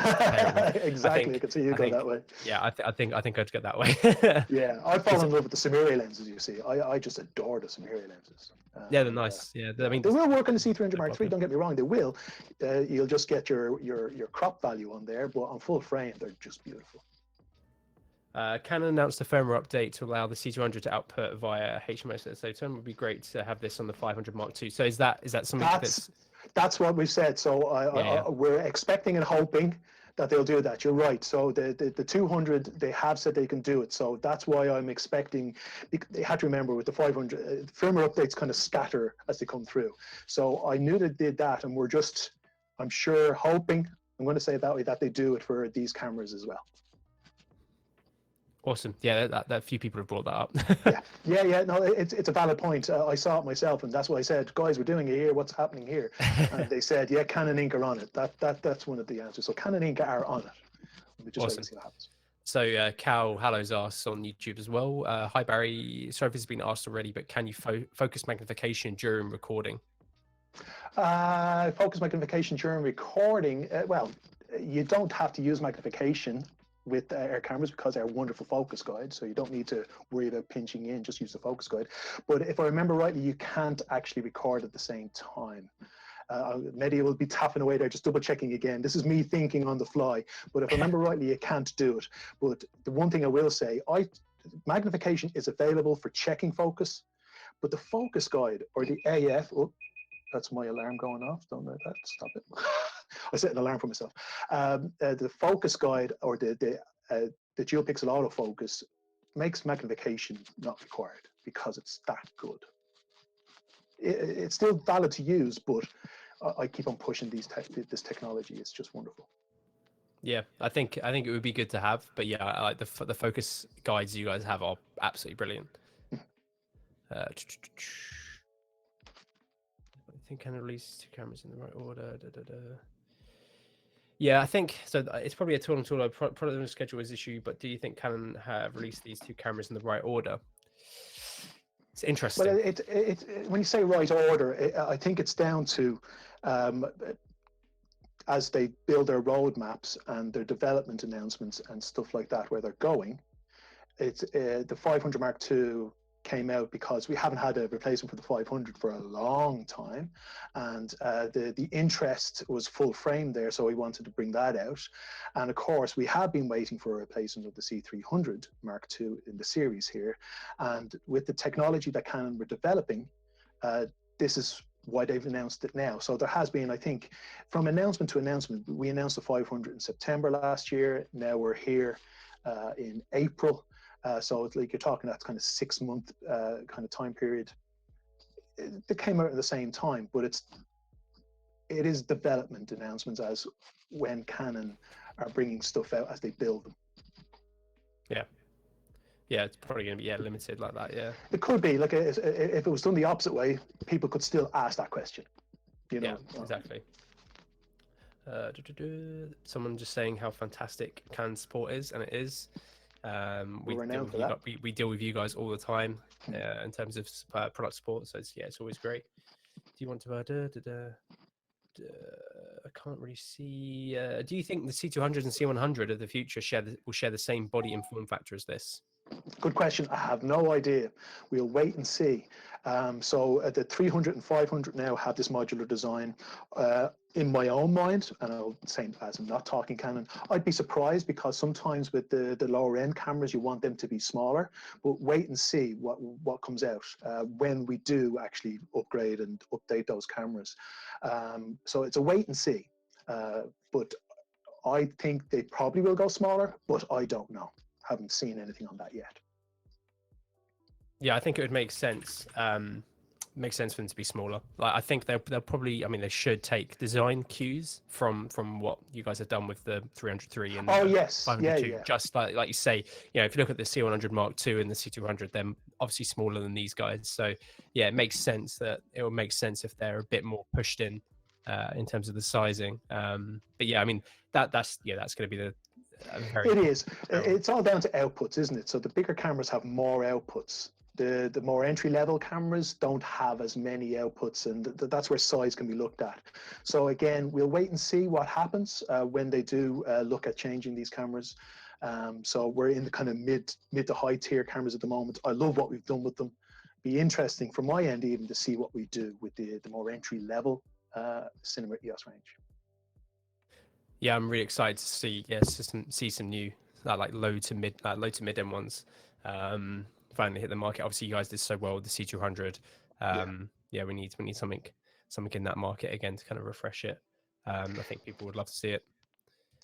Exactly, I can see you go that way. Yeah, I think I'd go that way. Yeah, I fall in love with the Sumerian lenses. You see, I just adore the Sumerian lenses. Yeah, they're nice. Yeah, I mean, they will work on the C300 Mark III. Don't get me wrong, they will. You'll just get your crop value on there, but on full frame, they're just beautiful. Canon announced a firmware update to allow the C200 to output via HMS. So it would be great to have this on the 500 Mark II. So is that something that's what we've said. So we're expecting and hoping that they'll do that. You're right. So the 200, they have said they can do it. So that's why I'm expecting. They had to remember with the 500, firmware updates kind of scatter as they come through. So I knew they did that, and we're just, I'm sure, hoping, I'm going to say it that way, that they do it for these cameras as well. Awesome. Yeah, that few people have brought that up. Yeah. No, it's a valid point. I saw it myself, and that's why I said, guys, we're doing it here. What's happening here? And they said, yeah, Canon Inc. are on it. That's one of the answers. So Canon Inc. are on it. We just wait to see what happens. So Cal Hallows asks on YouTube as well. Hi Barry. Sorry if it's been asked already, but can you focus magnification during recording? Focus magnification during recording. Well, you don't have to use magnification with our cameras because they're wonderful focus guide, so you don't need to worry about pinching in, just use the focus guide. But if I remember rightly, you can't actually record at the same time. Mehdi will be tapping away there, just double checking again. This is me thinking on the fly, but if I remember rightly, you can't do it. But the one thing I will say, magnification is available for checking focus, but the focus guide or the AF, oh, that's my alarm going off, don't let that, stop it. I set an alarm for myself. The focus guide or the dual pixel autofocus makes magnification not required because it's that good. It's still valid to use, but I keep on pushing this technology. It's just wonderful. Yeah, I think it would be good to have, but yeah, I like the focus guides you guys have are absolutely brilliant. I think Canon release 2 cameras in the right order. Yeah, I think so. It's probably a tool and tool. Product and schedule is issue, but do you think Canon have released these 2 cameras in the right order? It's interesting. Well, when you say right order, I think it's down to as they build their roadmaps and their development announcements and stuff like that, where they're going. It's the 500 Mark II came out because we haven't had a replacement for the 500 for a long time, and the interest was full frame there, so we wanted to bring that out. And of course, we have been waiting for a replacement of the C300 Mark II in the series here, and with the technology that Canon were developing, this is why they've announced it now. So there has been, I think, from announcement to announcement, we announced the 500 in September last year. Now we're here in April. So it's like you're talking that kind of 6-month kind of time period. They came out at the same time, but it is development announcements as when Canon are bringing stuff out as they build them. Yeah, it's probably going to be limited like that. Yeah, it could be like if it was done the opposite way, people could still ask that question. You know? Yeah, exactly. Someone just saying how fantastic Canon support is, and it is. We We're deal renowned with for you that. we deal with you guys all the time in terms of product support. So it's always great. Do you want to I can't really see. Do you think the C200 and C100 of the future will share the same body and form factor as this? Good question. I have no idea. We'll wait and see. So the 300 and 500 now have this modular design. In my own mind, and I'll say as I'm not talking Canon, I'd be surprised because sometimes with the lower end cameras, you want them to be smaller. But wait and see what comes out when we do actually upgrade and update those cameras. So it's a wait and see. But I think they probably will go smaller, but I don't know. Haven't seen anything on that yet. Yeah, I think it would make sense. Makes sense for them to be smaller. Like I think they'll probably. I mean, they should take design cues from what you guys have done with the 303 and Oh the yes, 502. yeah. Just like you say, if you look at the C100 Mark II and the C200, they're obviously smaller than these guys. So yeah, it makes sense that it will make sense if they're a bit more pushed in terms of the sizing. But yeah, I mean that's going to be the very. It is. It's all down to outputs, isn't it? So the bigger cameras have more outputs. The more entry-level cameras don't have as many outputs, and that's where size can be looked at. So again, we'll wait and see what happens when they do look at changing these cameras. So we're in the kind of mid to high tier cameras at the moment. I love what we've done with them. Be interesting from my end even to see what we do with the more entry-level cinema EOS range. Yeah, I'm really excited to see some new like low to mid end ones finally hit the market. Obviously, you guys did so well with the C200. Yeah, we need something in that market again to kind of refresh it. I think people would love to see it.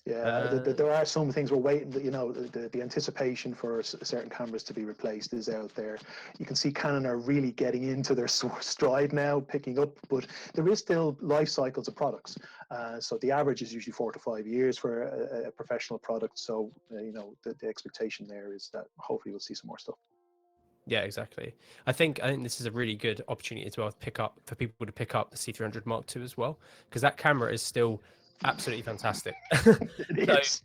Yeah, there are some things we're waiting. The anticipation for certain cameras to be replaced is out there. You can see Canon are really getting into their stride now, picking up, but there is still life cycles of products. So the average is usually 4 to 5 years for a professional product. So the expectation there is that hopefully we'll see some more stuff. Yeah, exactly. I think this is a really good opportunity as well for people to pick up the C300 Mark II as well, because that camera is still absolutely fantastic. That's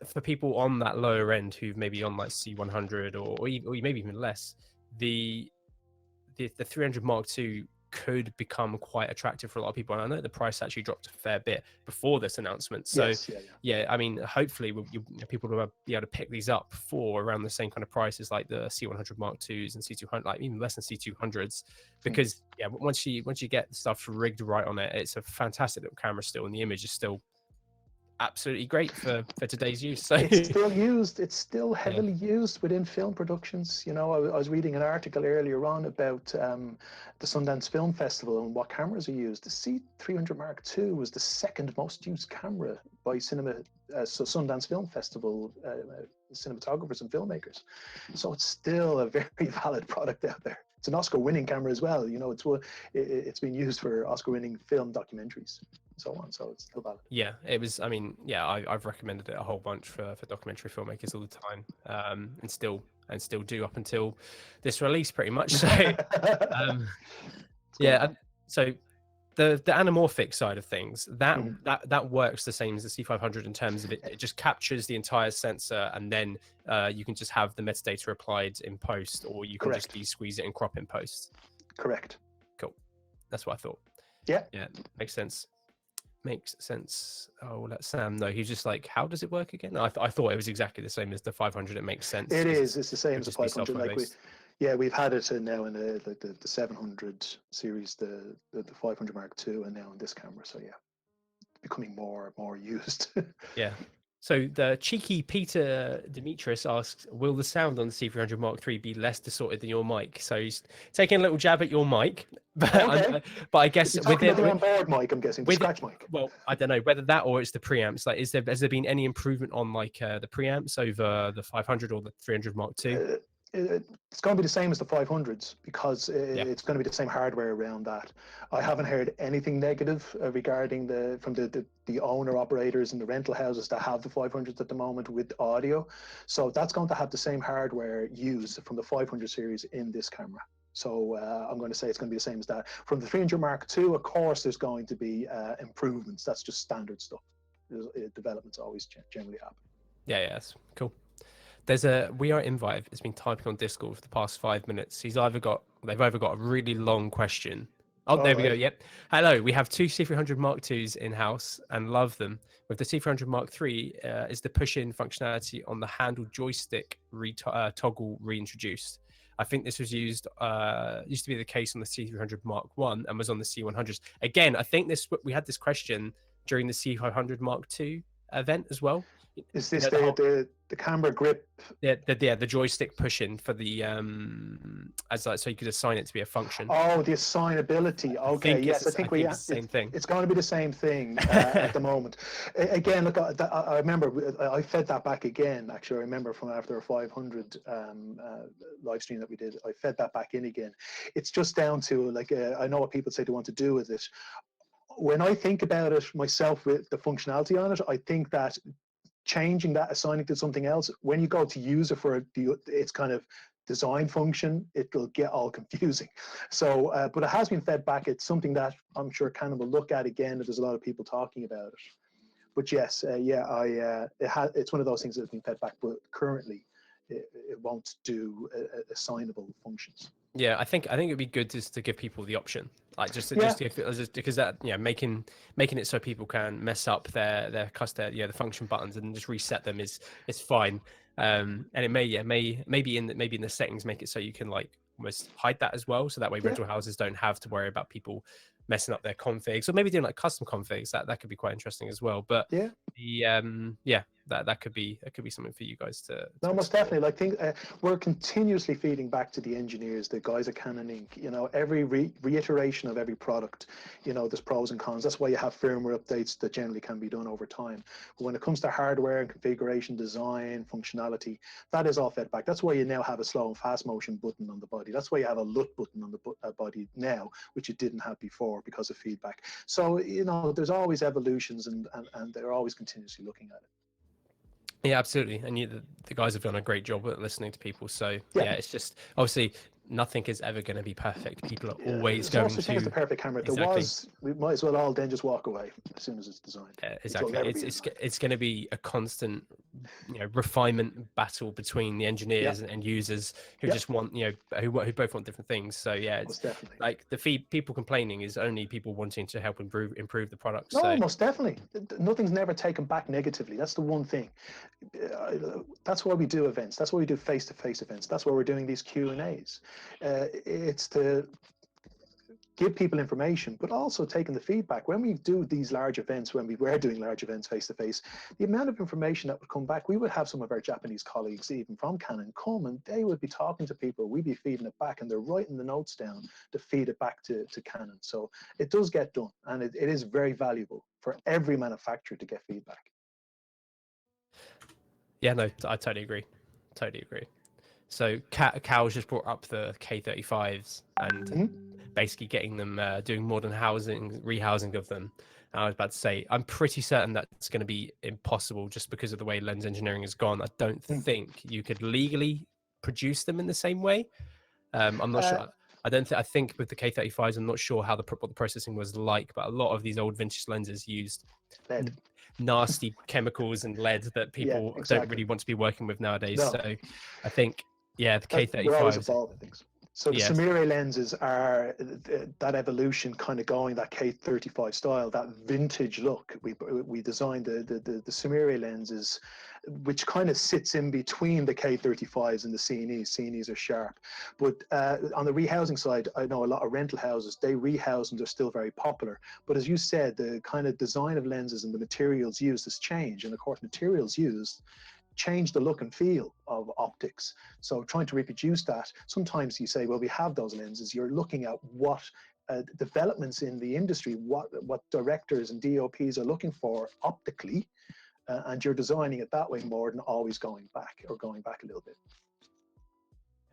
for people on that lower end who maybe on like C100 or maybe even less. The 300 Mark II could become quite attractive for a lot of people, and I know the price actually dropped a fair bit before this announcement. So yes, yeah, I mean, hopefully people will be able to pick these up for around the same kind of prices like the C100 Mark IIs and C200, like even less than C200s, because once you get stuff rigged right on it, it's a fantastic little camera still, and the image is still absolutely great for today's use. So it's still used. It's still heavily used within film productions. I was reading an article earlier on about the Sundance Film Festival and what cameras are used. The C300 Mark II was the second most used camera by Sundance Film Festival cinematographers and filmmakers. So it's still a very valid product out there. It's an Oscar-winning camera as well. It's been used for Oscar-winning film documentaries and so on. So it's still valid. Yeah, it was. I mean, yeah, I've recommended it a whole bunch for documentary filmmakers all the time, and still do up until this release, pretty much. So, yeah. So the anamorphic side of things that works the same as the C500 in terms of it just captures the entire sensor, and then you can just have the metadata applied in post, or you can just squeeze it and crop in post. Correct. Cool. That's what I thought. Yeah, makes sense. Oh, let Sam know. He's just like, how does it work again? I thought it was exactly the same as the 500. It makes sense. It is. It's the same as the 500. We've had it now in the 700 series, the 500 Mark II, and now in this camera. So yeah, becoming more used. Yeah. So the cheeky Peter Demetrius asks, will the sound on the C300 Mark III be less distorted than your mic? So he's taking a little jab at your mic. But, but I guess with the onboard mic, I'm guessing, the scratch mic. Well, I don't know whether that or it's the preamps. Like, has there been any improvement on like the preamps over the 500 or the 300 Mark II? It's going to be the same as the 500s because it's going to be the same hardware around that. I haven't heard anything negative regarding from the owner operators and the rental houses that have the 500s at the moment with audio. So that's going to have the same hardware used from the 500 series in this camera. So I'm going to say it's going to be the same as that. From the 300 Mark II, of course, there's going to be improvements. That's just standard stuff. Developments always generally happen. Yeah, yes, cool. There's a We Are Invite has been typing on Discord for the past 5 minutes. They've either got a really long question. Oh, there we go. Yep. Hello. We have two C300 Mark IIs in house and love them. With the C300 Mark III, is the push-in functionality on the handle joystick toggle reintroduced? I think this was used to be the case on the C300 Mark I and was on the C100s. Again, I think we had this question during the C500 Mark II event as well. Is this the camera grip? Yeah, the joystick push-in for the so you could assign it to be a function. Oh, the assignability. Okay, yes, I think it's the same thing. It's going to be the same thing at the moment. Again, look, I remember I fed that back again. Actually, I remember from after a 500 live stream that we did, I fed that back in again. It's just down to like I know what people say they want to do with it. When I think about it myself with the functionality on it, I think that changing that, assigning to something else, when you go to use it for its kind of design function, it'll get all confusing. So, but it has been fed back. It's something that I'm sure Canon will look at again if there's a lot of people talking about it. But yes, it's one of those things that's been fed back, but currently it won't do assignable functions. Yeah, I think it'd be good just to give people the option, like just because that making it so people can mess up their the function buttons and just reset them is fine. And it maybe in the settings make it so you can like almost hide that as well, so that way rental houses don't have to worry about people messing up their configs, or maybe doing like custom configs. That could be quite interesting as well. But that could be something for you guys to most definitely. Like we're continuously feeding back to the engineers, the guys at Canon Inc. You know, every reiteration of every product, you know, there's pros and cons. That's why you have firmware updates that generally can be done over time. But when it comes to hardware and configuration, design, functionality, that is all fed back. That's why you now have a slow and fast motion button on the body. That's why you have a LUT button on the body now, which you didn't have before because of feedback. So, you know, there's always evolutions and they're always continuously looking at it. Yeah, absolutely. And the guys have done a great job at listening to people. So yeah, it's just obviously nothing is ever going to be perfect. People are always going to. It's the perfect camera. Exactly. We might as well all then just walk away as soon as it's designed. Yeah, exactly. It's going to be a constant, refinement battle between the engineers and users who just want, who both want different things. So yeah, it's definitely like people complaining is only people wanting to help improve the product. No, so. Most definitely. Nothing's never taken back negatively. That's the one thing. That's why we do events. That's why we do face-to-face events. That's why we're doing these Q&As. It's to give people information, but also taking the feedback. When we do these large events, when we were doing large events face-to-face, the amount of information that would come back, we would have some of our Japanese colleagues, even from Canon, come and they would be talking to people. We'd be feeding it back and they're writing the notes down to feed it back to Canon. So it does get done, and it is very valuable for every manufacturer to get feedback. Yeah, no, I totally agree. So Cal's just brought up the K35s and basically getting them doing modern rehousing of them. And I was about to say, I'm pretty certain that's going to be impossible just because of the way lens engineering has gone. I don't think you could legally produce them in the same way. I'm not sure. I think with the K35s, I'm not sure what the processing was like, but a lot of these old vintage lenses used lead. Nasty chemicals and lead that people don't really want to be working with nowadays. No. So I think, the K35s. We're always evolving things. So the Sumire lenses are that evolution kind of going, that K35 style, that vintage look. We designed the Sumire lenses, which kind of sits in between the K35s and the CNEs. CNEs are sharp. But on the rehousing side, I know a lot of rental houses, they rehouse and they're still very popular. But as you said, the kind of design of lenses and the materials used has changed. And of course, materials used change the look and feel of optics. So trying to reproduce that, sometimes you say, well, we have those lenses. You're looking at what developments in the industry, what directors and DOPs are looking for optically, and you're designing it that way more than always going back a little bit.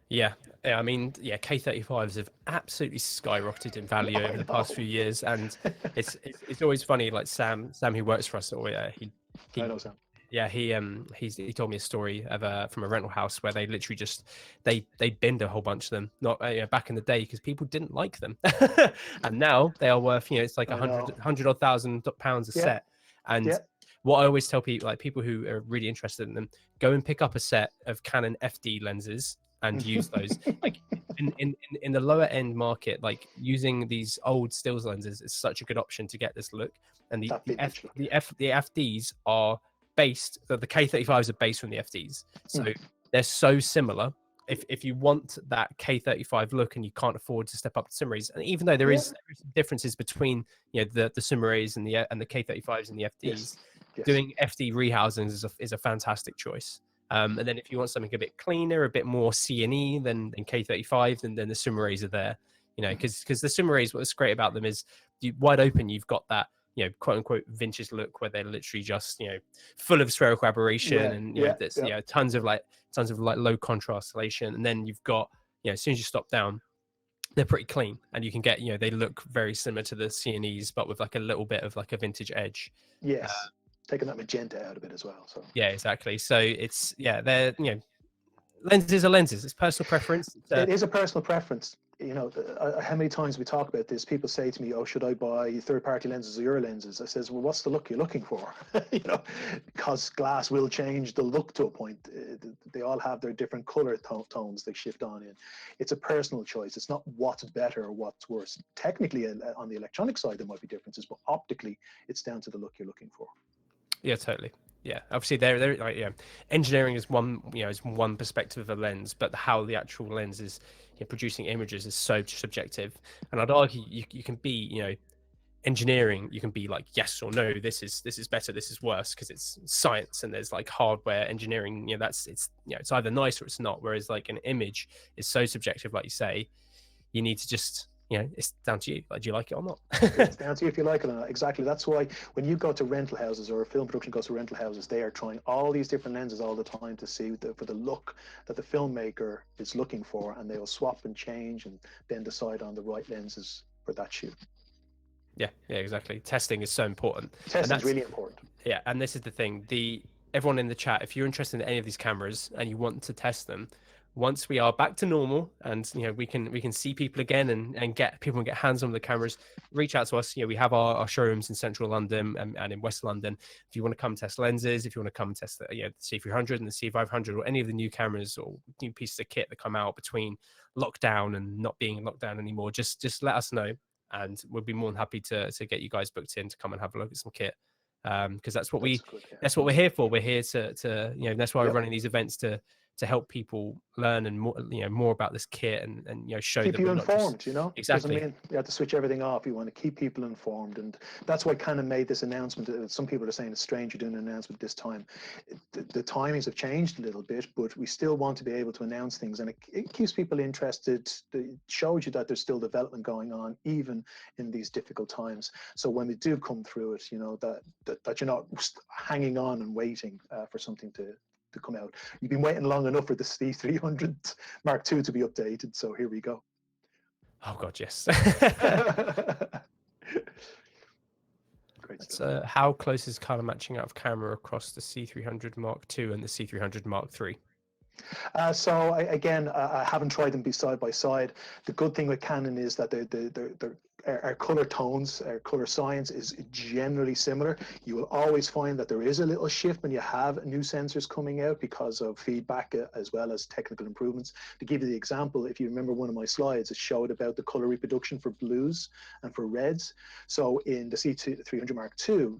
Yeah, I mean, K35s have absolutely skyrocketed in value over the past few years, and it's always funny. Like Sam who works for us, I know Sam. Yeah, he told me a story of from a rental house where they literally just they binned a whole bunch of them, not back in the day because people didn't like them, and now they are worth it's like I know. 100 odd thousand pounds a Yeah. set. And Yeah. what I always tell people, like people who are really interested in them, go and pick up a set of Canon FD lenses and use those. Like in the lower end market, like using these old stills lenses is such a good option to get this look. And That vintage look. the FDs are based, the K35s are based from the FDs, so they're so similar. If you want that K35 look and you can't afford to step up to Simrays, and even though there is differences between the Simrays and the K35s and the FDs, Yes. doing FD rehousings is a fantastic choice. And then if you want something a bit cleaner, a bit more C&E than K35, then the Simrays are there. Because the Simrays, what's great about them is wide open, you've got that quote unquote vintage look where they're literally just full of spherical aberration and tons of like low contrast elation. And then you've got as soon as you stop down, they're pretty clean, and you can get they look very similar to the C&Es but with like a little bit of like a vintage edge. Yes, taking that magenta out of it as well. So yeah, exactly. So it's they're lenses are lenses. It's personal preference. It is a personal preference. How many times we talk about this, people say to me, oh, should I buy third-party lenses or your lenses? I says, well, what's the look you're looking for? Because glass will change the look to a point. They all have their different color tones they shift on in. It's a personal choice. It's not what's better or what's worse. Technically, on the electronic side, there might be differences, but optically, it's down to the look you're looking for. Yeah, totally. Yeah, obviously they're like engineering is one is one perspective of a lens, but how the actual lens is producing images is so subjective. And I'd argue you can be engineering, you can be like yes or no, this is better, this is worse, because it's science and there's like hardware engineering. It's either nice or it's not. Whereas like an image is so subjective, like you say, you need to just it's down to you. Like, do you like it or not? It's down to you if you like it or not. Exactly. That's why when you go to rental houses or a film production goes to rental houses, they are trying all these different lenses all the time to see for the look that the filmmaker is looking for, and they will swap and change and then decide on the right lenses for that shoot. Yeah, exactly. Testing is so important. Testing is really important. Yeah, and this is the thing. Everyone in the chat, if you're interested in any of these cameras and you want to test them, once we are back to normal and we can see people again and get people and get hands on the cameras, reach out to us. We have our showrooms in central London and in West London. If you want to come test lenses, if you want to come and test the C300 and the C500 or any of the new cameras or new pieces of kit that come out between lockdown and not being in lockdown anymore, just let us know, and we'll be more than happy to get you guys booked in to come and have a look at some kit. Because that's what that's what we're here for. We're here to that's why we're running these events to help people learn and more about this kit and show keep them. You informed, Exactly. Doesn't mean you have to switch everything off. You want to keep people informed, and that's why Canon made this announcement. Some people are saying it's strange you're doing an announcement this time. The timings have changed a little bit, but we still want to be able to announce things, and it keeps people interested. It shows you that there's still development going on, even in these difficult times. So when we do come through it, that you're not hanging on and waiting for something to come out. You've been waiting long enough for the C300 Mark II to be updated, so here we go. Oh God, yes. Great stuff. So how close is color matching out of camera across the C300 Mark II and the C300 Mark III? So I haven't tried them side by side. The good thing with Canon is that our color tones, our color science is generally similar. You will always find that there is a little shift when you have new sensors coming out because of feedback as well as technical improvements. To give you the example, if you remember one of my slides, it showed about the color reproduction for blues and for reds. So in the C300 Mark II,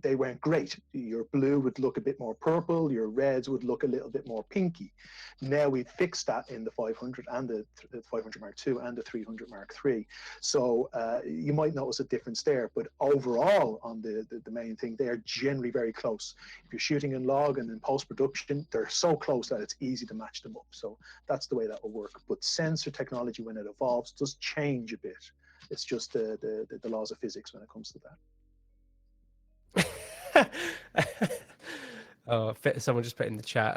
they weren't great. Your blue would look a bit more purple, your reds would look a little bit more pinky. Now we fixed that in the 500 and the 500 Mark II and the 300 Mark III. So you might notice a difference there, but overall on the main thing, they are generally very close. If you're shooting in log and in post-production, they're so close that it's easy to match them up. So that's the way that will work. But sensor technology, when it evolves, does change a bit. It's just the laws of physics when it comes to that. Oh, someone just put in the chat,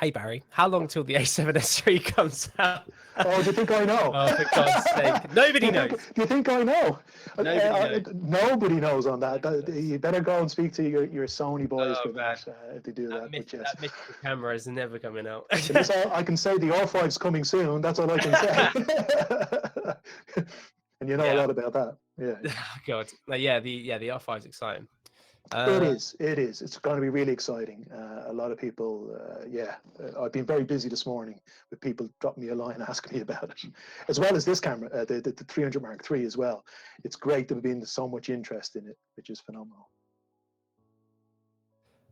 Hey Barry, how long till the A7S3 comes out? Oh, do you think I know? Oh, for God's sake. Nobody knows. Do you think I know? Nobody knows. Nobody knows on that. Nobody knows. You better go and speak to your Sony boys Oh, for man. that if they do that. But yes, That mythical camera is never coming out. that's all I can say. The R5 is coming soon. That's all I can say. And you know a lot about that. Yeah. God. Yeah, the R5 is exciting. It is. It's going to be really exciting. A lot of people, I've been very busy this morning with people dropping me a line asking me about it, as well as this camera, the 300 Mark III as well. It's great that there's been so much interest in it, which is phenomenal.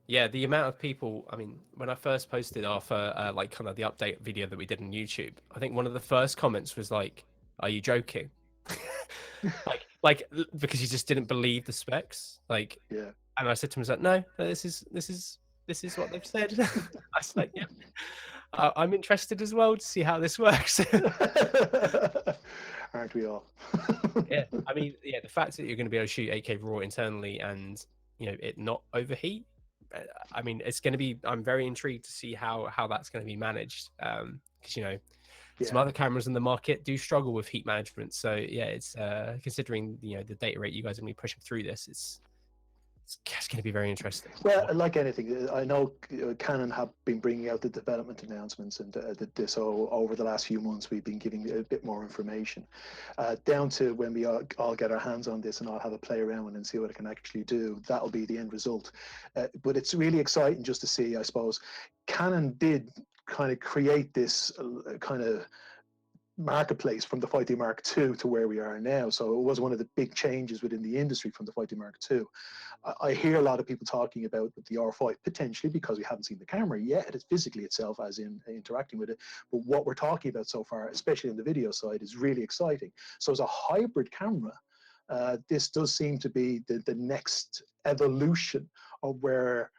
Yeah, the amount of people, I mean, when I first posted our like kind of the update video that we did on YouTube, I think one of the first comments was like, "Are you joking?" like because you just didn't believe the specs. Like, yeah. And I said to him, "No, this is what they've said." I was like, "Yeah, I'm interested as well to see how this works." Aren't we all? Yeah, I mean, yeah, the fact that you're going to be able to shoot 8K RAW internally and it not overheat. I mean, it's going to be. I'm very intrigued to see how that's going to be managed. Because some other cameras in the market do struggle with heat management. So yeah, it's considering the data rate you guys are going to be pushing through this, it's going to be very interesting. Well, like anything, I know Canon have been bringing out the development announcements, and so over the last few months we've been giving a bit more information, down to when we all get our hands on this and I'll have a play around and see what it can actually do. That'll be the end result. But it's really exciting just to see, I suppose. Canon did kind of create this kind of marketplace from the 5D Mark II to where we are now. So it was one of the big changes within the industry from the 5D Mark II. I hear a lot of people talking about the R5 potentially because we haven't seen the camera yet. It's physically itself, as in interacting with it. But what we're talking about so far, especially on the video side, is really exciting. So as a hybrid camera, this does seem to be the next evolution of where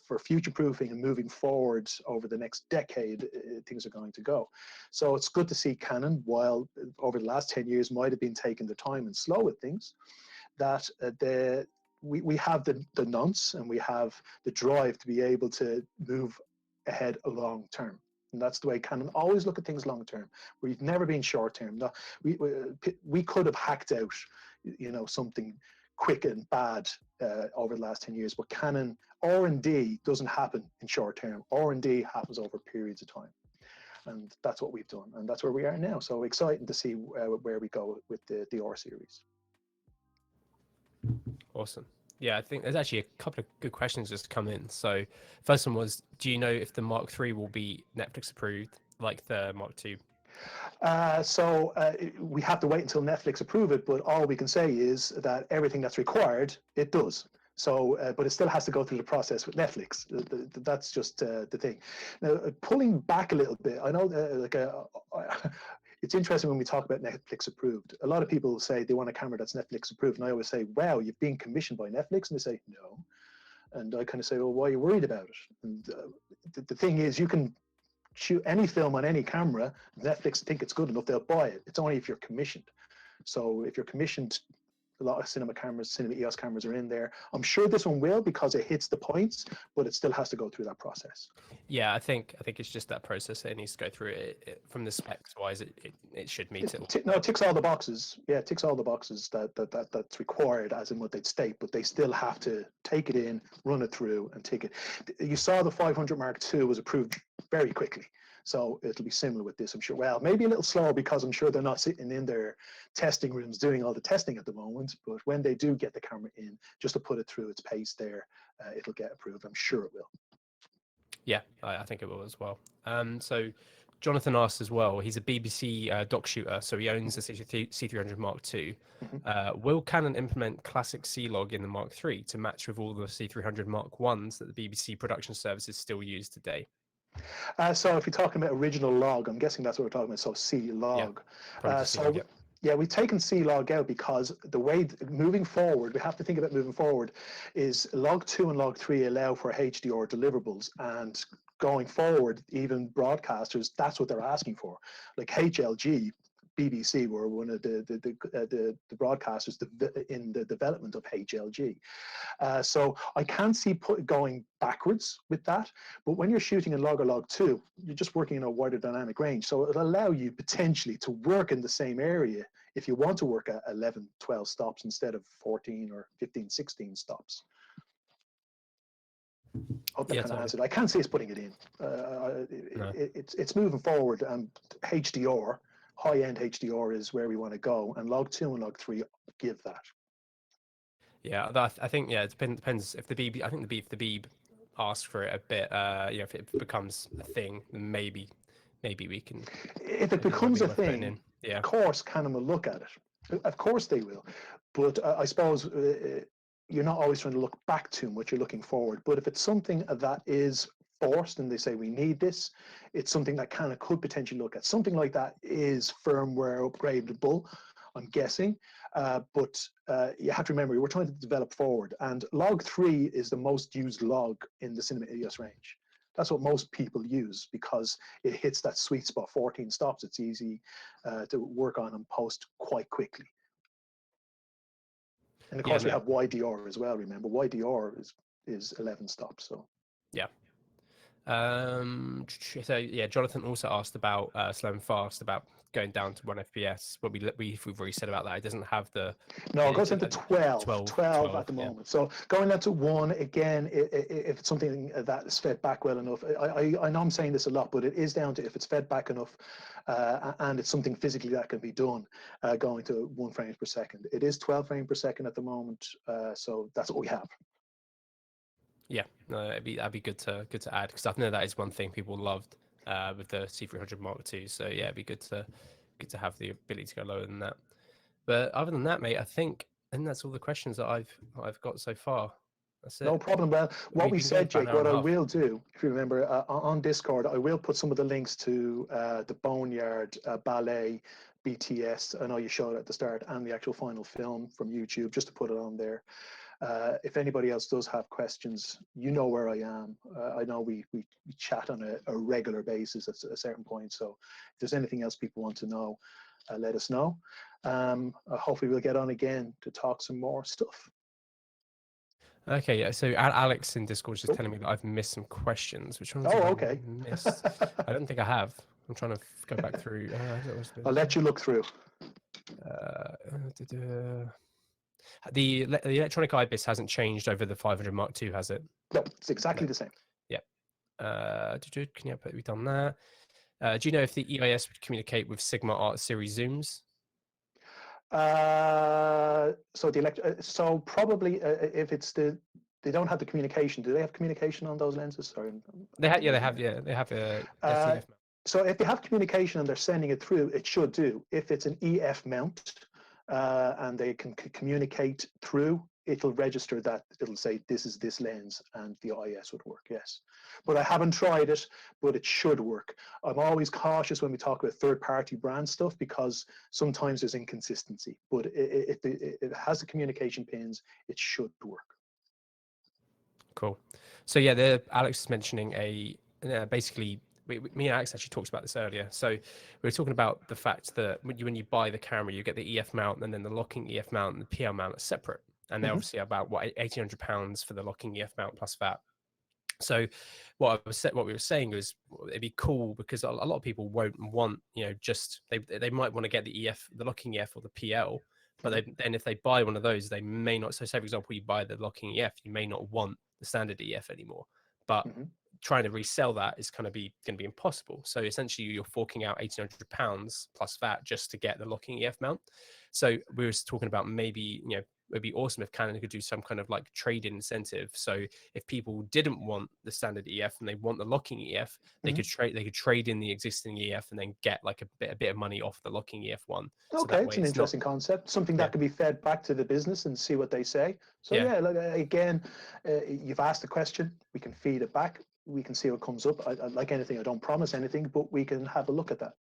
for future proofing and moving forward over the next decade, things are going to go. So it's good to see Canon, while over the last 10 years might have been taking the time and slow with things, that we have the nonce and we have the drive to be able to move ahead long term. And that's the way Canon always look at things long term. We've never been short term. No, we could have hacked out, something quick and bad over the last 10 years, but Canon R&D doesn't happen in short term. R&D happens over periods of time, and that's what we've done, and that's where we are now. So exciting to see where we go with the R series. Awesome. Yeah, I think there's actually a couple of good questions just come in. So first one was, do you know if the Mark III will be Netflix approved like the Mark II? So we have to wait until Netflix approve it, but all we can say is that everything that's required, it does. So, but it still has to go through the process with Netflix. That's just the thing. Now, pulling back a little bit, I know it's interesting when we talk about Netflix approved. A lot of people say they want a camera that's Netflix approved, and I always say, wow, you've been commissioned by Netflix? And they say, no. And I kind of say, well, why are you worried about it? And the thing is, you can shoot any film on any camera. Netflix think it's good enough, they'll buy it. It's only if you're commissioned. So if you're commissioned, a lot of cinema EOS cameras are in there. I'm sure this one will because it hits the points, but it still has to go through that process. Yeah, I think it's just that process that it needs to go through. It from the specs wise, it should meet it. No, it ticks all the boxes. Yeah, it ticks all the boxes that's required, as in what they'd state, but they still have to take it in, run it through, and take it. You saw the 500 Mark II was approved very quickly. So it'll be similar with this, I'm sure. Well, maybe a little slower because I'm sure they're not sitting in their testing rooms doing all the testing at the moment. But when they do get the camera in, just to put it through its pace there, it'll get approved. I'm sure it will. Yeah, I think it will as well. So Jonathan asked as well, he's a BBC doc shooter, so he owns the C300 Mark II. Will Canon implement classic C-Log in the Mark III to match with all the C300 Mark Is that the BBC production services still use today? So if you're talking about original log, I'm guessing that's what we're talking about, so C-Log. Yeah, we've taken C-Log out because the way moving forward, we have to think about moving forward, is log 2 and log 3 allow for HDR deliverables, and going forward, even broadcasters, that's what they're asking for. Like HLG, BBC were one of the broadcasters in the development of HLG. So I can see going backwards with that, but when you're shooting in log or log 2, you're just working in a wider dynamic range. So it'll allow you potentially to work in the same area if you want to work at 11, 12 stops instead of 14 or 15, 16 stops. I hope that kind of answered. I can't see us putting it in. No. It's moving forward, and HDR, high-end HDR is where we want to go, and log 2 and log 3 give that. Yeah, I think it depends if the BB. I think if the BB asks for it a bit, if it becomes a thing, then maybe we can. If it becomes a thing, yeah, of course, Canon will look at it. Of course they will, but I suppose you're not always trying to look back too much. You're looking forward. But if it's something that is forced and they say we need this, it's something that Canon could potentially look at. Something like that is firmware upgradable, I'm guessing. But you have to remember, we're trying to develop forward, and log 3 is the most used log in the cinema EOS range. That's what most people use because it hits that sweet spot, 14 stops. It's easy to work on and post quite quickly. And of course, we have YDR as well. Remember, YDR is 11 stops. So yeah. So yeah, Jonathan also asked about slow and fast, about going down to 1 FPS, but we've already said about that. It doesn't have the... No, it goes into 12 at the moment. So going down to 1, again, if it's something that is fed back well enough, I know I'm saying this a lot, but it is down to if it's fed back enough and it's something physically that can be done, going to 1 frame per second. It is 12 frames per second at the moment, so that's what we have. Yeah, no, that'd be good to add, because I know that is one thing people loved with the C300 Mark II. So yeah, it'd be good to have the ability to go lower than that. But other than that, mate, I think that's all the questions that I've got so far. That's it. No problem. Well, what we said, Jake, what I will do, if you remember, on Discord, I will put some of the links to the Boneyard, Ballet, BTS. I know you showed it at the start, and the actual final film from YouTube, just to put it on there. If anybody else does have questions, you know where I am. I know we chat on a regular basis at a certain point. So if there's anything else people want to know, let us know. Hopefully we'll get on again to talk some more stuff. Okay, yeah. So Alex in Discord is just telling me that I've missed some questions. Which ones have I missed? I don't think I have. I'm trying to go back through. I'll let you look through. The electronic IBIS hasn't changed over the 500 Mark II, has it? No, it's exactly the same. Yeah. Can you we've done that? Do you know if the EIS would communicate with Sigma Art Series zooms? So probably if it's they don't have the communication. Do they have communication on those lenses? Sorry. They have. They have a SEF. So if they have communication and they're sending it through, it should do. If it's an EF mount and they can communicate through, it'll register that. It'll say this is this lens, and the IS would work. Yes, but I haven't tried it, but it should work. I'm always cautious when we talk about third-party brand stuff because sometimes there's inconsistency. But if it has the communication pins, it should work. Cool. So yeah, Alex is mentioning basically. Me and Alex actually talked about this earlier. So we were talking about the fact that when you buy the camera, you get the EF mount, and then the locking EF mount and the PL mount are separate. And they're obviously about £1,800 for the locking EF mount plus VAT. So what we were saying was it'd be cool because a lot of people won't want, just they might want to get the locking EF or the PL, but then if they buy one of those, they may not. So say for example, you buy the locking EF, you may not want the standard EF anymore, but trying to resell that is going to be impossible. So essentially you're forking out £1,800 plus VAT just to get the locking EF mount. So we were talking about maybe, it'd be awesome if Canon could do some kind of like trade-in incentive. So if people didn't want the standard EF and they want the locking EF, they could trade in the existing EF and then get like a bit of money off the locking EF one. Okay, it's an interesting concept. Something that could be fed back to the business and see what they say. So again, you've asked the question, we can feed it back. We can see what comes up. Like anything, I don't promise anything, but we can have a look at that.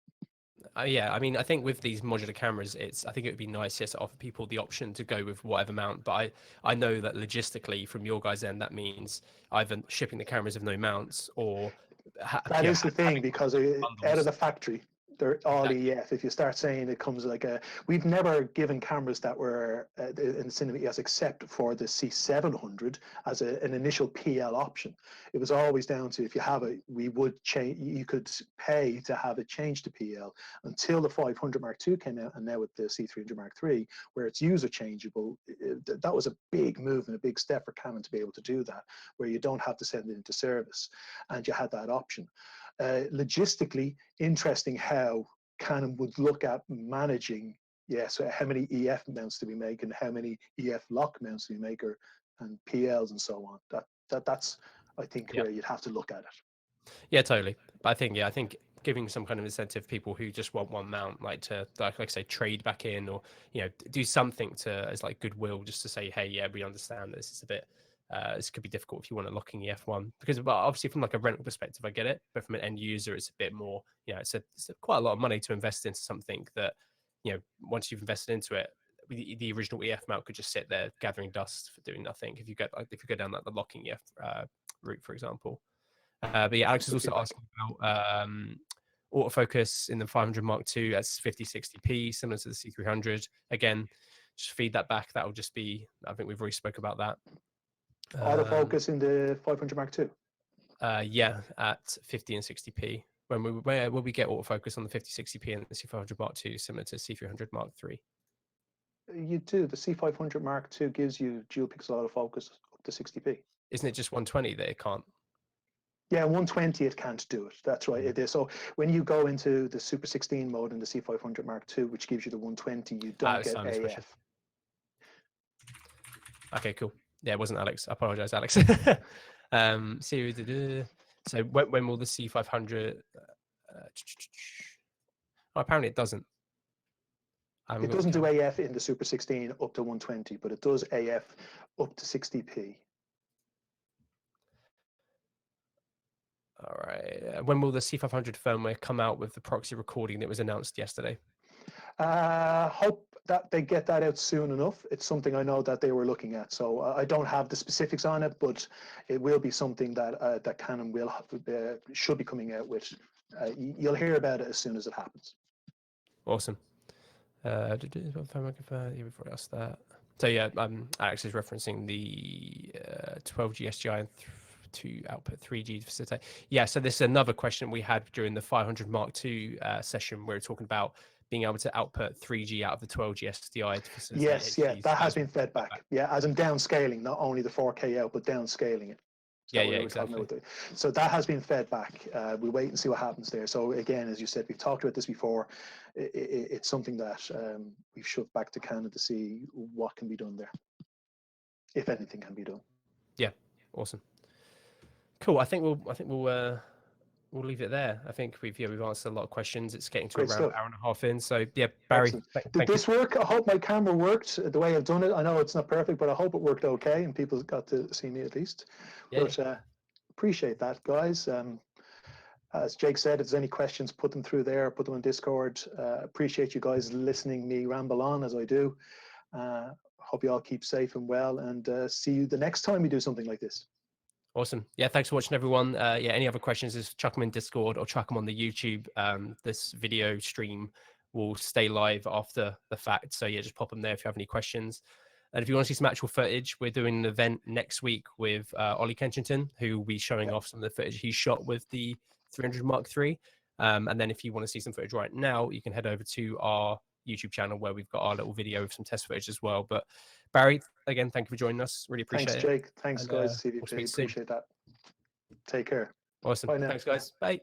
Yeah, I mean, I think with these modular cameras, I think it would be nice to offer people the option to go with whatever mount. But I know that logistically, from your guys' end, that means either shipping the cameras with no mounts or that is the thing, because out of the factory, They're all Exactly. EF. If you start saying it comes like we've never given cameras that were in cinema ES except for the C700 as an initial PL option. It was always down to if you have it, we would change. You could pay to have it changed to PL until the 500 Mark II came out, and now with the C300 Mark III, where it's user changeable. That was a big move and a big step for Canon to be able to do that, where you don't have to send it into service, and you had that option. Logistically, interesting how Canon would look at managing, so how many EF mounts do we make and how many EF lock mounts do we make, and PLs and so on. That's I think where you'd have to look at it. Yeah, totally. But I think giving some kind of incentive people who just want one mount, like I say, trade back in, or do something to as like goodwill, just to say, hey, yeah, we understand this is a bit. This could be difficult if you want a locking EF1, because obviously from like a rental perspective, I get it, but from an end user, it's a bit more. It's quite a lot of money to invest into something that, once you've invested into it, the original EF mount could just sit there gathering dust for doing nothing. If you go down like the locking EF route, for example. But yeah, Alex is also asking about autofocus in the 500 Mark II as 50-60p, similar to the C300. Again, just feed that back. That will just be. I think we've already spoke about that. Autofocus in the 500 Mark II. Yeah, at 50 and 60p. When we get autofocus on the 50-60p and the C500 Mark II, similar to C300 Mark III. You do. The C500 Mark II gives you dual pixel autofocus up to 60p. Isn't it just 120 that it can't? Yeah, 120 it can't do it. That's right. It is. So when you go into the Super 16 mode in the C500 Mark II, which gives you the 120, you don't get AF. Okay, cool. Yeah, it wasn't Alex. I apologize, Alex. So when will the C500? Apparently it doesn't. It doesn't do AF in the Super 16 up to 120, but it does AF up to 60p. All right. When will the C500 firmware come out with the proxy recording that was announced yesterday? Hope that they get that out soon enough. It's something I know that they were looking at. So I don't have the specifics on it, but it will be something that that Canon will should be coming out with. You'll hear about it as soon as it happens. Awesome. Before I ask that. So yeah, Alex is referencing the 12G SGI and to output 3G to facilitate. Yeah, so this is another question we had during the 500 Mark II session. We were talking about being able to output 3G out of the 12G SDI to facilitate. Yes, yeah, that has been fed back. Yeah, as in downscaling, not only the 4K out, but downscaling it. Yeah, exactly. So that has been fed back. We'll wait and see what happens there. So again, as you said, we've talked about this before. It's something that we've shoved back to Canon to see what can be done there, if anything can be done. Yeah, awesome. Cool. I think we'll leave it there. I think we've answered a lot of questions. It's getting to around an hour and a half in. So yeah, Barry, did this work? I hope my camera worked the way I've done it. I know it's not perfect, but I hope it worked okay and people got to see me at least. Yeah. But appreciate that, guys. As Jake said, if there's any questions, put them through there, put them on Discord. Appreciate you guys listening me ramble on as I do. Hope you all keep safe and well, and see you the next time we do something like this. Awesome. Yeah, thanks for watching, everyone. Yeah, any other questions, just chuck them in Discord or chuck them on the YouTube. This video stream will stay live after the fact. So yeah, just pop them there if you have any questions. And if you want to see some actual footage, we're doing an event next week with Ollie Kenchington, who will be showing off some of the footage he shot with the 300 Mark III. And then if you want to see some footage right now, you can head over to our YouTube channel where we've got our little video of some test footage as well. But Barry, again, thank you for joining us. Really appreciate it. Thanks, Jake. Thanks, guys. CVP. Appreciate that. Take care. Awesome. Thanks, guys. Bye.